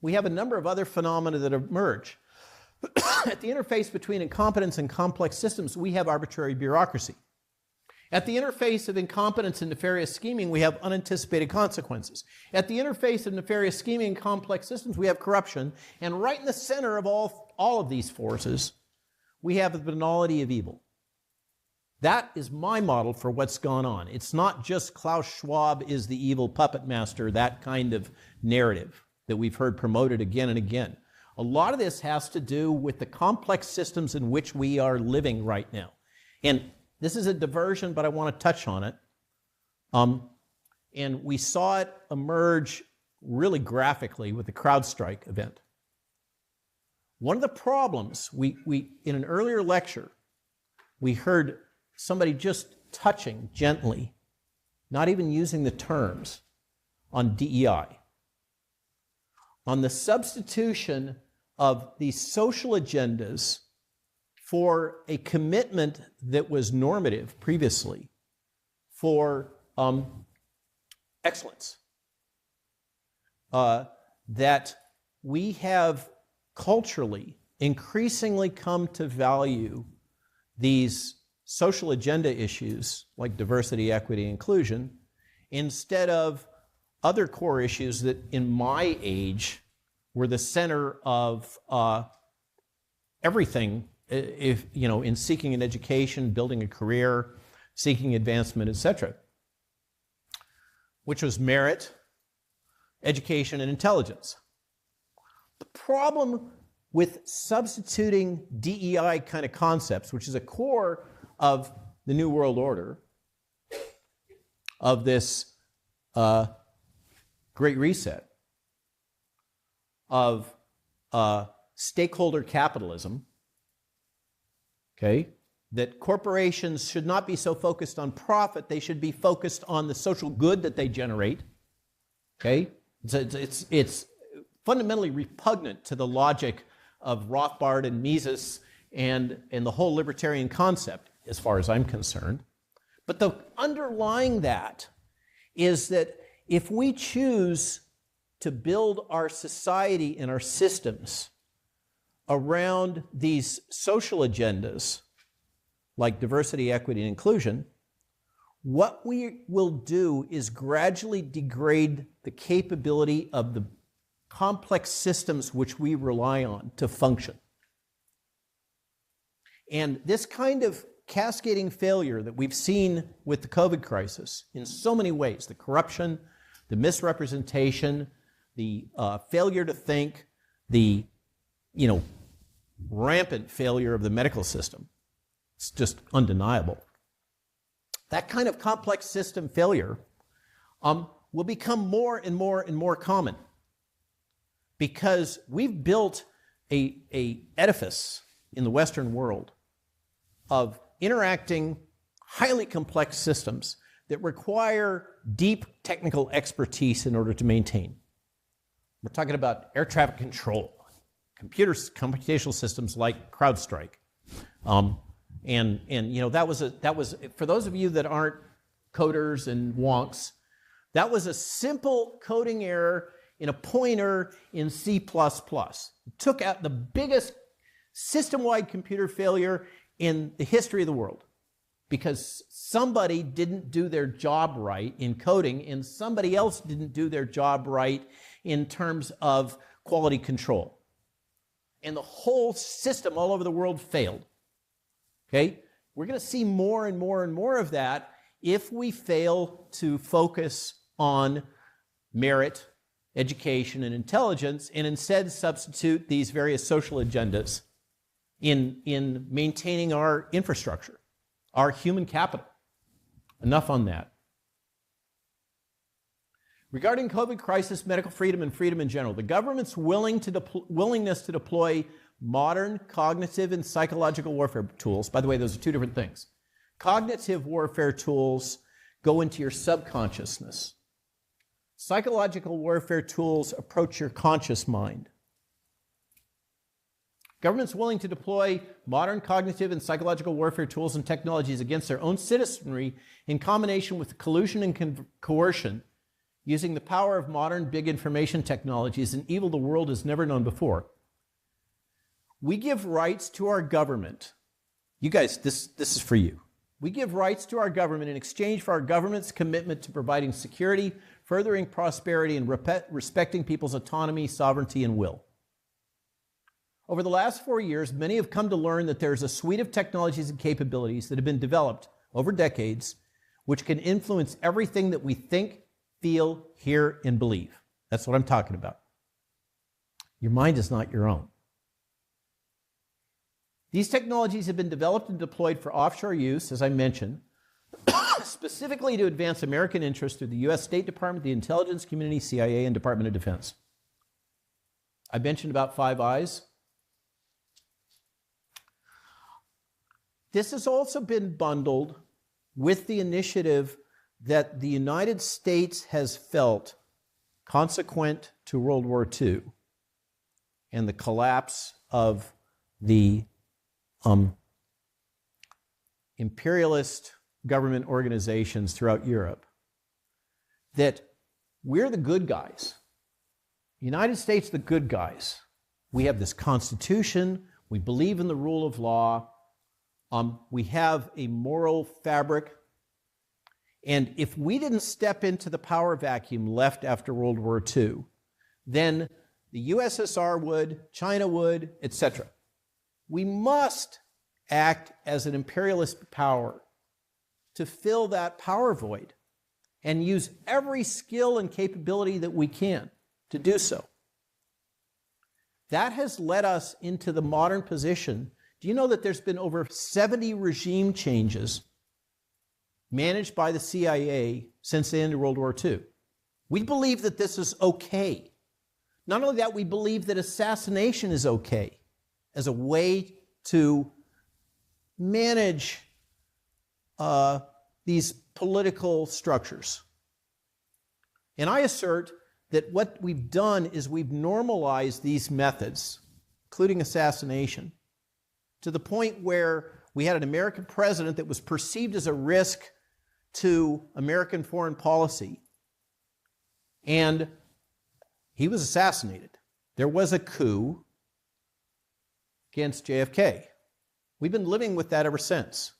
[SPEAKER 1] we have a number of other phenomena that emerge. At the interface between incompetence and complex systems, we have arbitrary bureaucracy. At the interface of incompetence and nefarious scheming, we have unanticipated consequences. At the interface of nefarious scheming and complex systems, we have corruption. And right in the center of all of these forces, we have the banality of evil. That is my model for what's gone on. It's not just Klaus Schwab is the evil puppet master, that kind of narrative that we've heard promoted again and again. A lot of this has to do with the complex systems in which we are living right now. And this is a diversion, but I want to touch on it. And we saw it emerge really graphically with the CrowdStrike event. One of the problems, we in an earlier lecture, we heard somebody just touching gently, not even using the terms, on DEI, on the substitution of these social agendas for a commitment that was normative previously for excellence. That we have culturally increasingly come to value these social agenda issues like diversity, equity, inclusion, instead of other core issues that in my age were the center of everything, if you know, in seeking an education, building a career, seeking advancement, etc., which was merit, education, and intelligence. The problem with substituting DEI kind of concepts, which is a core of the New World Order, of this Great Reset, of stakeholder capitalism, okay? That corporations should not be so focused on profit, they should be focused on the social good that they generate, okay? It's fundamentally repugnant to the logic of Rothbard and Mises and the whole libertarian concept, as far as I'm concerned. But the underlying that is that if we choose to build our society and our systems around these social agendas, like diversity, equity, and inclusion, what we will do is gradually degrade the capability of the complex systems which we rely on to function. And this kind of cascading failure that we've seen with the COVID crisis in so many ways, the corruption, the misrepresentation, the failure to think, the rampant failure of the medical system, it's just undeniable. That kind of complex system failure will become more and more and more common because we've built a edifice in the Western world of interacting highly complex systems that require deep technical expertise in order to maintain. We're talking about air traffic control, computational systems like CrowdStrike. And that was for those of you that aren't coders and wonks, that was a simple coding error in a pointer in C++. It took out the biggest system-wide computer failure in the history of the world because somebody didn't do their job right in coding and somebody else didn't do their job right in terms of quality control. And the whole system all over the world failed. Okay? We're going to see more and more and more of that if we fail to focus on merit, education, and intelligence, and instead substitute these various social agendas in maintaining our infrastructure, our human capital. Enough on that. Regarding COVID crisis, medical freedom, and freedom in general, the government's willingness to deploy modern cognitive and psychological warfare tools. By the way, those are two different things. Cognitive warfare tools go into your subconsciousness. Psychological warfare tools approach your conscious mind. Governments willing to deploy modern cognitive and psychological warfare tools and technologies against their own citizenry in combination with collusion and coercion, using the power of modern big information technologies, an evil the world has never known before. We give rights to our government. You guys, this is for you. We give rights to our government in exchange for our government's commitment to providing security, furthering prosperity, and respecting people's autonomy, sovereignty, and will. Over the last 4 years, many have come to learn that there's a suite of technologies and capabilities that have been developed over decades which can influence everything that we think, feel, hear, and believe. That's what I'm talking about. Your mind is not your own. These technologies have been developed and deployed for offshore use, as I mentioned, specifically to advance American interests through the U.S. State Department, the intelligence community, CIA, and Department of Defense. I mentioned about Five Eyes. This has also been bundled with the initiative that the United States has felt consequent to World War II and the collapse of the imperialist government organizations throughout Europe, that we're the good guys. The United States, the good guys. We have this Constitution. We believe in the rule of law. We have a moral fabric. And if we didn't step into the power vacuum left after World War II, then the USSR would, China would, etc. We must act as an imperialist power to fill that power void and use every skill and capability that we can to do so. That has led us into the modern position. Do you know that there's been over 70 regime changes managed by the CIA since the end of World War II? We believe that this is okay. Not only that, we believe that assassination is okay as a way to manage these political structures. And I assert that what we've done is we've normalized these methods, including assassination, to the point where we had an American president that was perceived as a risk to American foreign policy, and he was assassinated. There was a coup against JFK. We've been living with that ever since.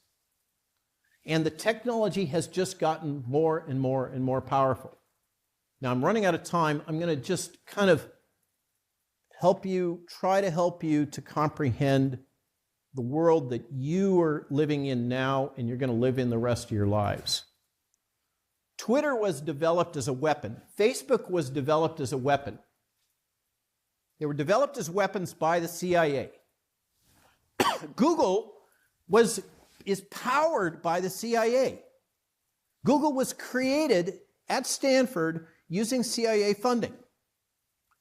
[SPEAKER 1] And the technology has just gotten more and more and more powerful. Now, I'm running out of time. I'm going to just kind of try to help you to comprehend the world that you are living in now and you're going to live in the rest of your lives. Twitter was developed as a weapon. Facebook was developed as a weapon. They were developed as weapons by the CIA. Google is powered by the CIA. Google was created at Stanford using CIA funding.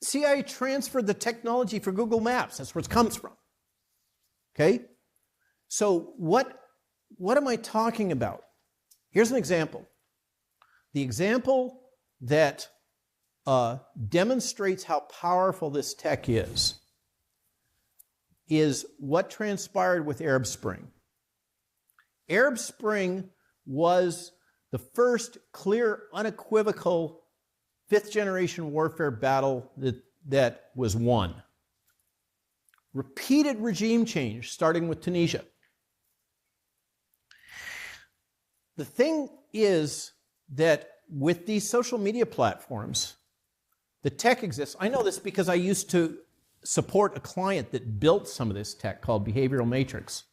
[SPEAKER 1] CIA transferred the technology for Google Maps. That's where it comes from. Okay? So what am I talking about? Here's an example. The example that demonstrates how powerful this tech is what transpired with Arab Spring. Arab Spring was the first clear, unequivocal fifth-generation warfare battle that was won. Repeated regime change, starting with Tunisia. The thing is that with these social media platforms, the tech exists. I know this because I used to support a client that built some of this tech called Behavioral Matrix.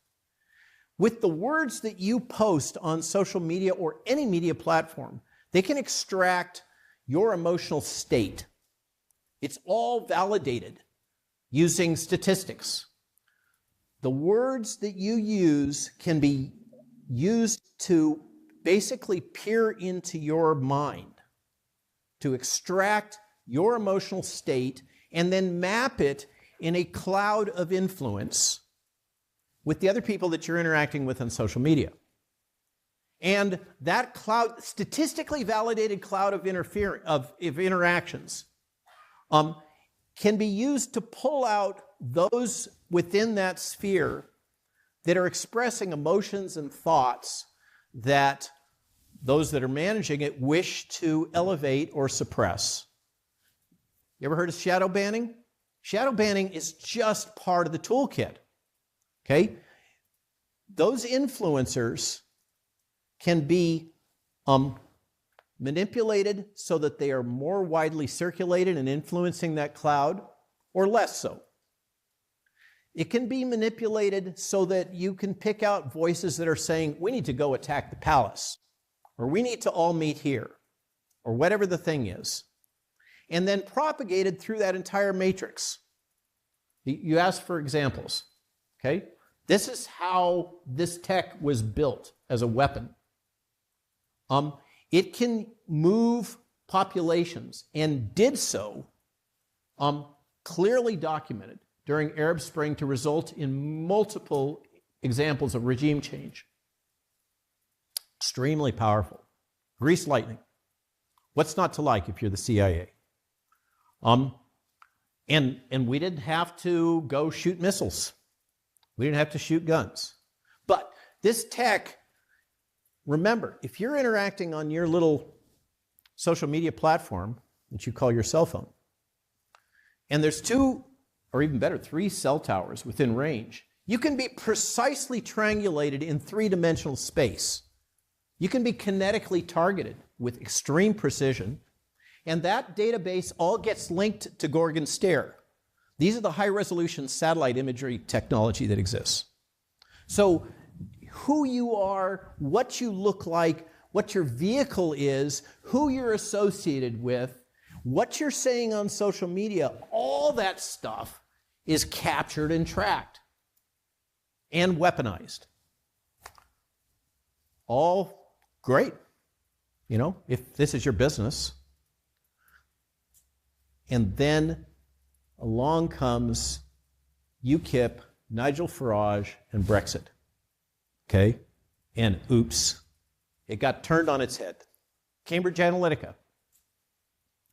[SPEAKER 1] With the words that you post on social media or any media platform, they can extract your emotional state. It's all validated using statistics. The words that you use can be used to basically peer into your mind, to extract your emotional state and then map it in a cloud of influence with the other people that you're interacting with on social media. And that cloud, statistically validated cloud of interactions, can be used to pull out those within that sphere that are expressing emotions and thoughts that those that are managing it wish to elevate or suppress. You ever heard of shadow banning? Shadow banning is just part of the toolkit. Okay? Those influencers can be manipulated so that they are more widely circulated and influencing that cloud, or less so. It can be manipulated so that you can pick out voices that are saying, we need to go attack the palace, or we need to all meet here, or whatever the thing is, and then propagated through that entire matrix. You asked for examples, okay? This is how this tech was built as a weapon. It can move populations, and did so, clearly documented during Arab Spring to result in multiple examples of regime change. Extremely powerful. Grease lightning. What's not to like if you're the CIA? And we didn't have to go shoot missiles. We didn't have to shoot guns. But this tech, remember, if you're interacting on your little social media platform that you call your cell phone, and there's 2, or even better, 3 cell towers within range, you can be precisely triangulated in 3-dimensional space. You can be kinetically targeted with extreme precision, and that database all gets linked to Gorgon Stare. These are the high-resolution satellite imagery technology that exists. So who you are, what you look like, what your vehicle is, who you're associated with, what you're saying on social media, all that stuff is captured and tracked and weaponized. All great, if this is your business. And then along comes UKIP, Nigel Farage, and Brexit. okay? And oops, it got turned on its head. Cambridge Analytica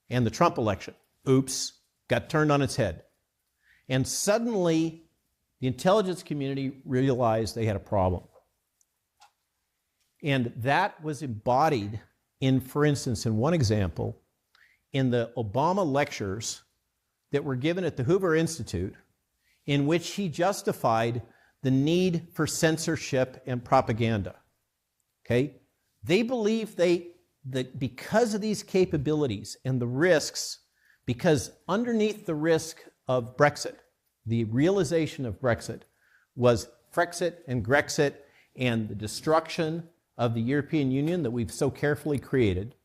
[SPEAKER 1] and the Trump election, oops, got turned on its head. And suddenly, the intelligence community realized they had a problem. And that was embodied in, for instance, in one example, in the Obama lectures that were given at the Hoover Institute, in which he justified the need for censorship and propaganda. Okay? They believe that because of these capabilities and the risks, because underneath the risk of Brexit, the realization of Brexit was Frexit and Grexit and the destruction of the European Union that we've so carefully created.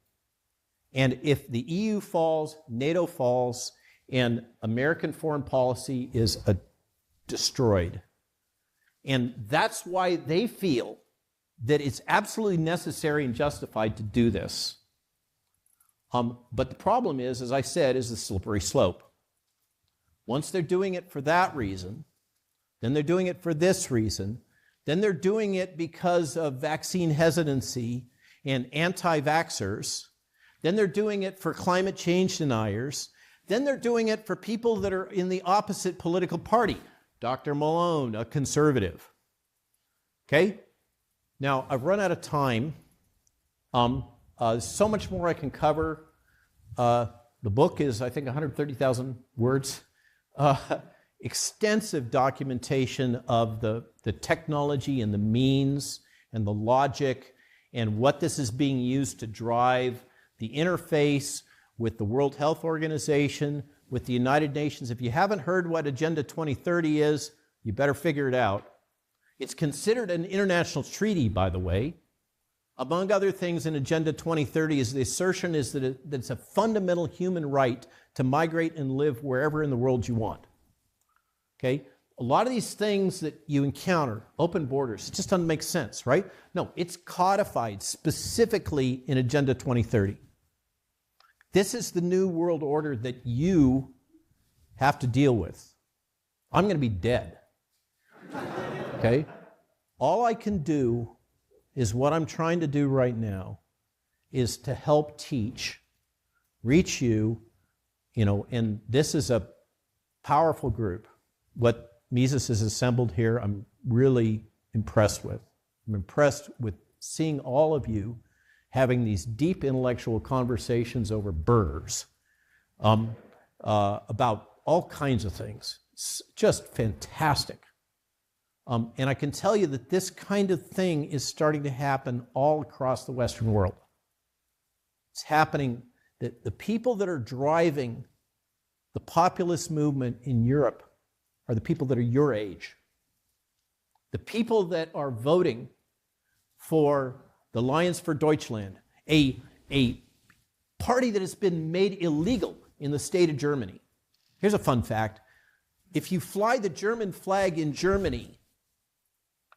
[SPEAKER 1] And if the EU falls, NATO falls, and American foreign policy is destroyed. And that's why they feel that it's absolutely necessary and justified to do this. But the problem is, as I said, is the slippery slope. Once they're doing it for that reason, then they're doing it for this reason, then they're doing it because of vaccine hesitancy and anti-vaxxers, then they're doing it for climate change deniers, then they're doing it for people that are in the opposite political party. Dr. Malone, a conservative. Okay? Now, I've run out of time. So much more I can cover. The book is, I think, 130,000 words. Extensive documentation of the technology and the means and the logic and what this is being used to drive the interface with the World Health Organization, with the United Nations. If you haven't heard what Agenda 2030 is, you better figure it out. It's considered an international treaty, by the way. Among other things, in Agenda 2030 is the assertion is that it's a fundamental human right to migrate and live wherever in the world you want. Okay? A lot of these things that you encounter, open borders, it just doesn't make sense, right? No, it's codified specifically in Agenda 2030. This is the new world order that you have to deal with. I'm going to be dead. Okay? All I can do is what I'm trying to do right now is to help teach, reach you, and this is a powerful group. What Mises has assembled here, I'm really impressed with. I'm impressed with seeing all of you having these deep intellectual conversations over burgers about all kinds of things. It's just fantastic. And I can tell you that this kind of thing is starting to happen all across the Western world. It's happening that the people that are driving the populist movement in Europe are the people that are your age. The people that are voting for the Alliance for Deutschland, a party that has been made illegal in the state of Germany. Here's a fun fact. If you fly the German flag in Germany,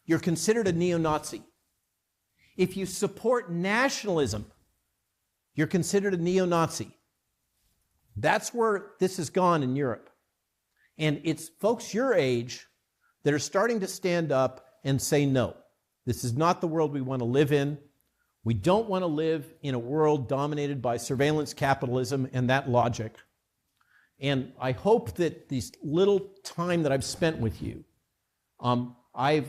[SPEAKER 1] you're considered a neo-Nazi. If you support nationalism, you're considered a neo-Nazi. That's where this has gone in Europe. And it's folks your age that are starting to stand up and say, no, this is not the world we want to live in. We don't want to live in a world dominated by surveillance capitalism and that logic. And I hope that this little time that I've spent with you, I've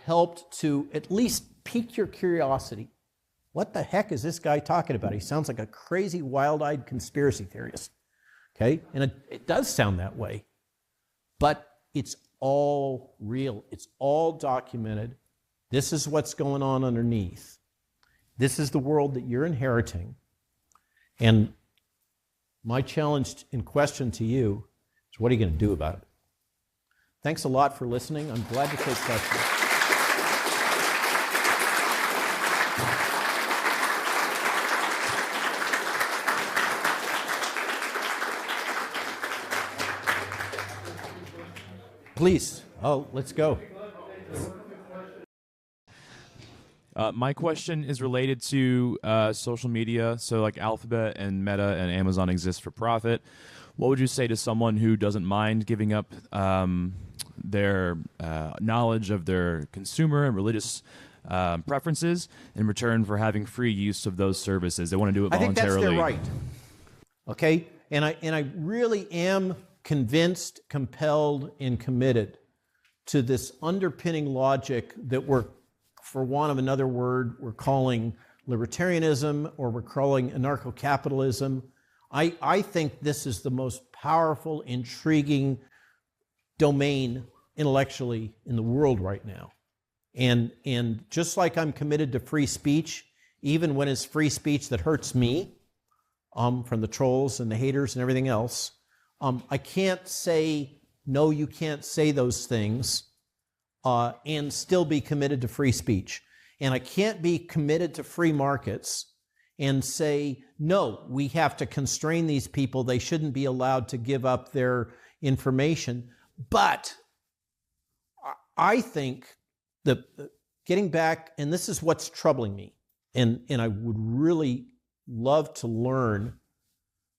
[SPEAKER 1] helped to at least pique your curiosity. What the heck is this guy talking about? He sounds like a crazy, wild-eyed conspiracy theorist. Okay? And it does sound that way. But it's all real. It's all documented. This is what's going on underneath. This is the world that you're inheriting. And my challenge and question to you is, what are you going to do about it? Thanks a lot for listening. I'm glad to take questions. Please. Oh, let's go.
[SPEAKER 3] My question is related to social media. So like Alphabet and Meta and Amazon exist for profit. What would you say to someone who doesn't mind giving up their knowledge of their consumer and religious preferences in return for having free use of those services. They want to do it voluntarily.
[SPEAKER 1] I think that's their right. Okay? And I really am convinced, compelled, and committed to this underpinning logic that we're, for want of another word, we're calling libertarianism or we're calling anarcho-capitalism. I think this is the most powerful, intriguing domain intellectually in the world right now. And just like I'm committed to free speech, even when it's free speech that hurts me, from the trolls and the haters and everything else, I can't say, no, you can't say those things, and still be committed to free speech. And I can't be committed to free markets and say, no, we have to constrain these people. They shouldn't be allowed to give up their information. But I think that getting back, and this is what's troubling me, and I would really love to learn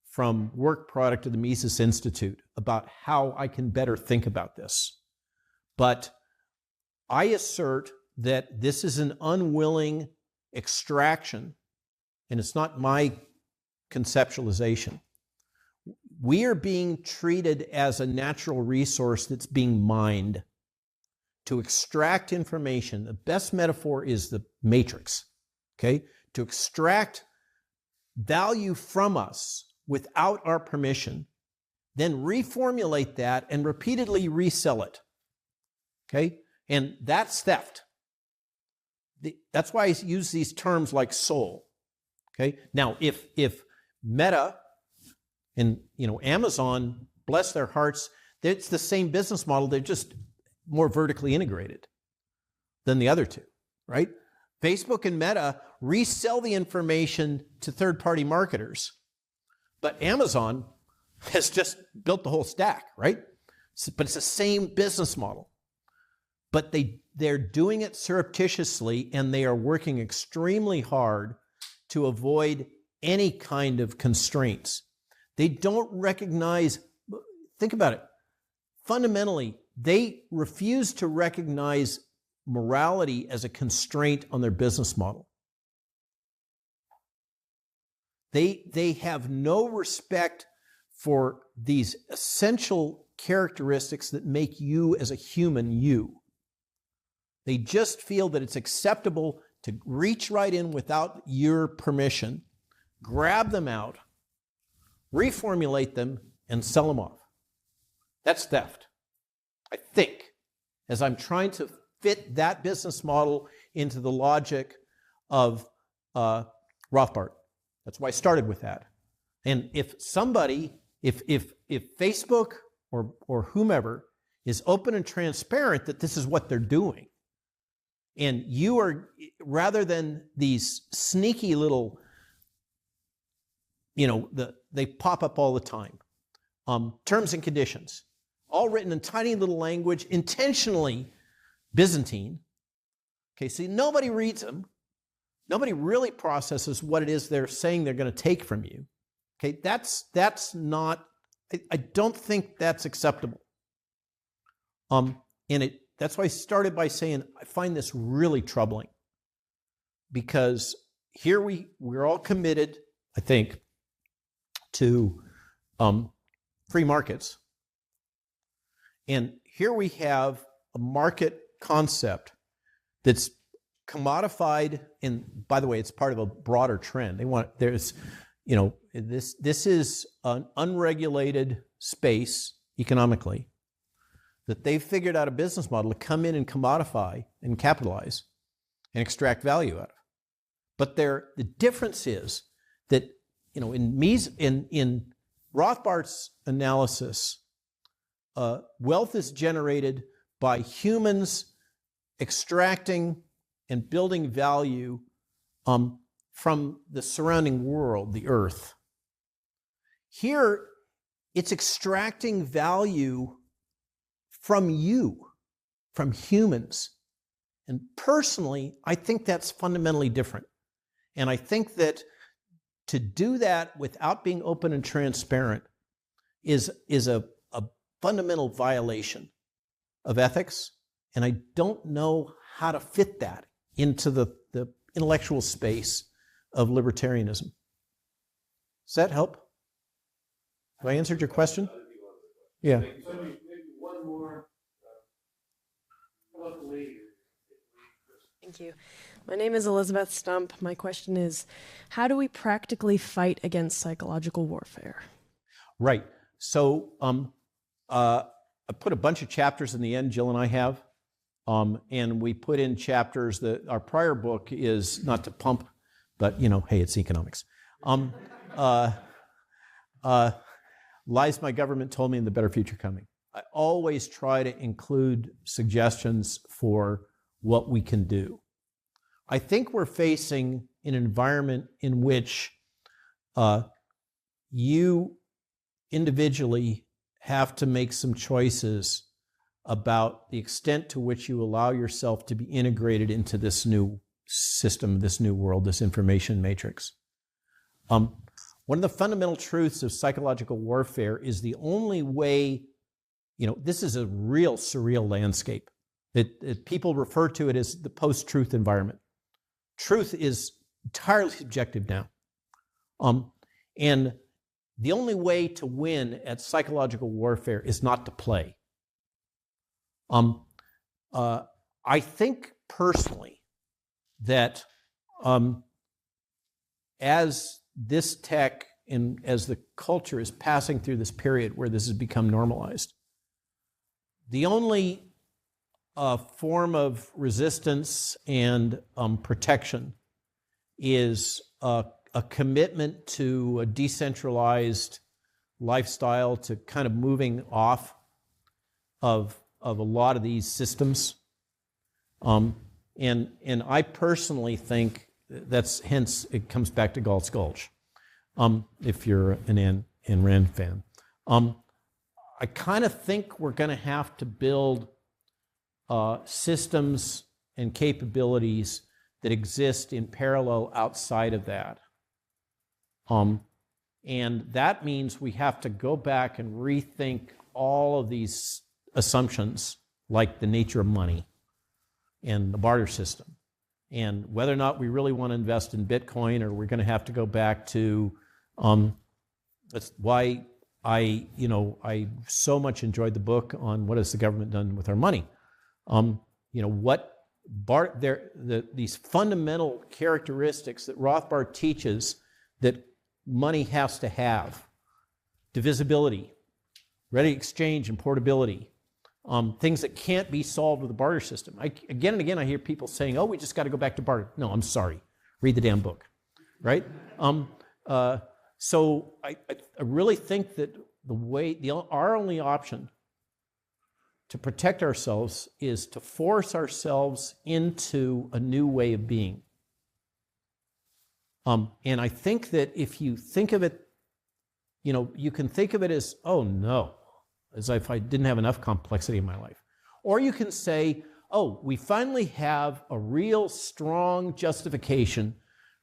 [SPEAKER 1] from work product of the Mises Institute about how I can better think about this. But I assert that this is an unwilling extraction, and it's not my conceptualization. We are being treated as a natural resource that's being mined to extract information. The best metaphor is the matrix, okay? To extract value from us without our permission, then reformulate that and repeatedly resell it, okay? And that's theft. That's why I use these terms like soul, okay? Now, if Meta and Amazon, bless their hearts, it's the same business model, they're just more vertically integrated than the other two, right? Facebook and Meta resell the information to third-party marketers, but Amazon has just built the whole stack, right? But it's the same business model. But they're doing it surreptitiously, and they are working extremely hard to avoid any kind of constraints. They don't recognize, think about it, fundamentally, they refuse to recognize morality as a constraint on their business model. They have no respect for these essential characteristics that make you as a human you. They just feel that it's acceptable to reach right in without your permission, grab them out, reformulate them, and sell them off. That's theft, I think, as I'm trying to fit that business model into the logic of Rothbard. That's why I started with that. And if somebody, if Facebook or whomever is open and transparent that this is what they're doing, and you are, rather than these sneaky little, they pop up all the time, terms and conditions, all written in tiny little language, intentionally Byzantine. Okay, see, nobody reads them. Nobody really processes what it is they're saying they're going to take from you. Okay, that's not, I don't think that's acceptable. That's why I started by saying I find this really troubling, because here we're all committed, I think, to free markets. And here we have a market concept that's commodified, and by the way, it's part of a broader trend. This is an unregulated space economically that they've figured out a business model to come in and commodify and capitalize and extract value out of. But the difference is that, in Rothbard's analysis, wealth is generated by humans extracting and building value from the surrounding world, the earth. Here, it's extracting value from you, from humans. And personally, I think that's fundamentally different. And I think that to do that without being open and transparent is a fundamental violation of ethics, and I don't know how to fit that into the intellectual space of libertarianism. Does that help? Have I answered your question? Yeah.
[SPEAKER 2] Maybe one more. How about the lady?
[SPEAKER 4] Thank you. My name is Elizabeth Stump. My question is, how do we practically fight against psychological warfare?
[SPEAKER 1] Right. So I put a bunch of chapters in the end, Jill and I have, and we put in chapters that our prior book is not to pump, but hey, it's economics. Lies my government told me and the better future coming. I always try to include suggestions for what we can do. I think we're facing an environment in which you individually have to make some choices about the extent to which you allow yourself to be integrated into this new system, this new world, this information matrix. One of the fundamental truths of psychological warfare is the only way, this is a real surreal landscape. People refer to it as the post-truth environment. Truth is entirely subjective now. And the only way to win at psychological warfare is not to play. I think personally that as this tech and as the culture is passing through this period where this has become normalized, the only form of resistance and protection is a commitment to a decentralized lifestyle, to kind of moving off of a lot of these systems. And I personally think that's, hence it comes back to Galt's Gulch, if you're an Ayn Rand fan. I kind of think we're going to have to build systems and capabilities that exist in parallel outside of that. And that means we have to go back and rethink all of these assumptions, like the nature of money and the barter system, and whether or not we really want to invest in Bitcoin, or we're going to have to go back to, that's why I so much enjoyed the book on what has the government done with our money. These fundamental characteristics that Rothbard teaches that money has to have: divisibility, ready exchange, and portability. Things that can't be solved with a barter system. Again and again, I hear people saying, "Oh, we just got to go back to barter." No, I'm sorry. Read the damn book, right? So I really think that our only option to protect ourselves is to force ourselves into a new way of being. And I think that if you think of it, you can think of it as, oh no, as if I didn't have enough complexity in my life. Or you can say, oh, we finally have a real strong justification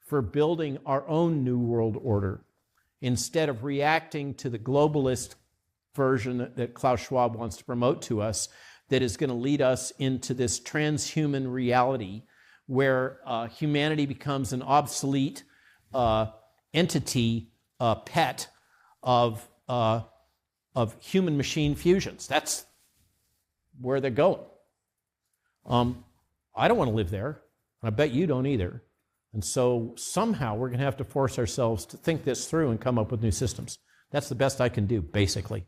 [SPEAKER 1] for building our own new world order, instead of reacting to the globalist version that Klaus Schwab wants to promote to us, that is going to lead us into this transhuman reality where humanity becomes an obsolete entity, pet of human-machine fusions. That's where they're going. I don't want to live there. I bet you don't either. And so somehow we're going to have to force ourselves to think this through and come up with new systems. That's the best I can do, basically.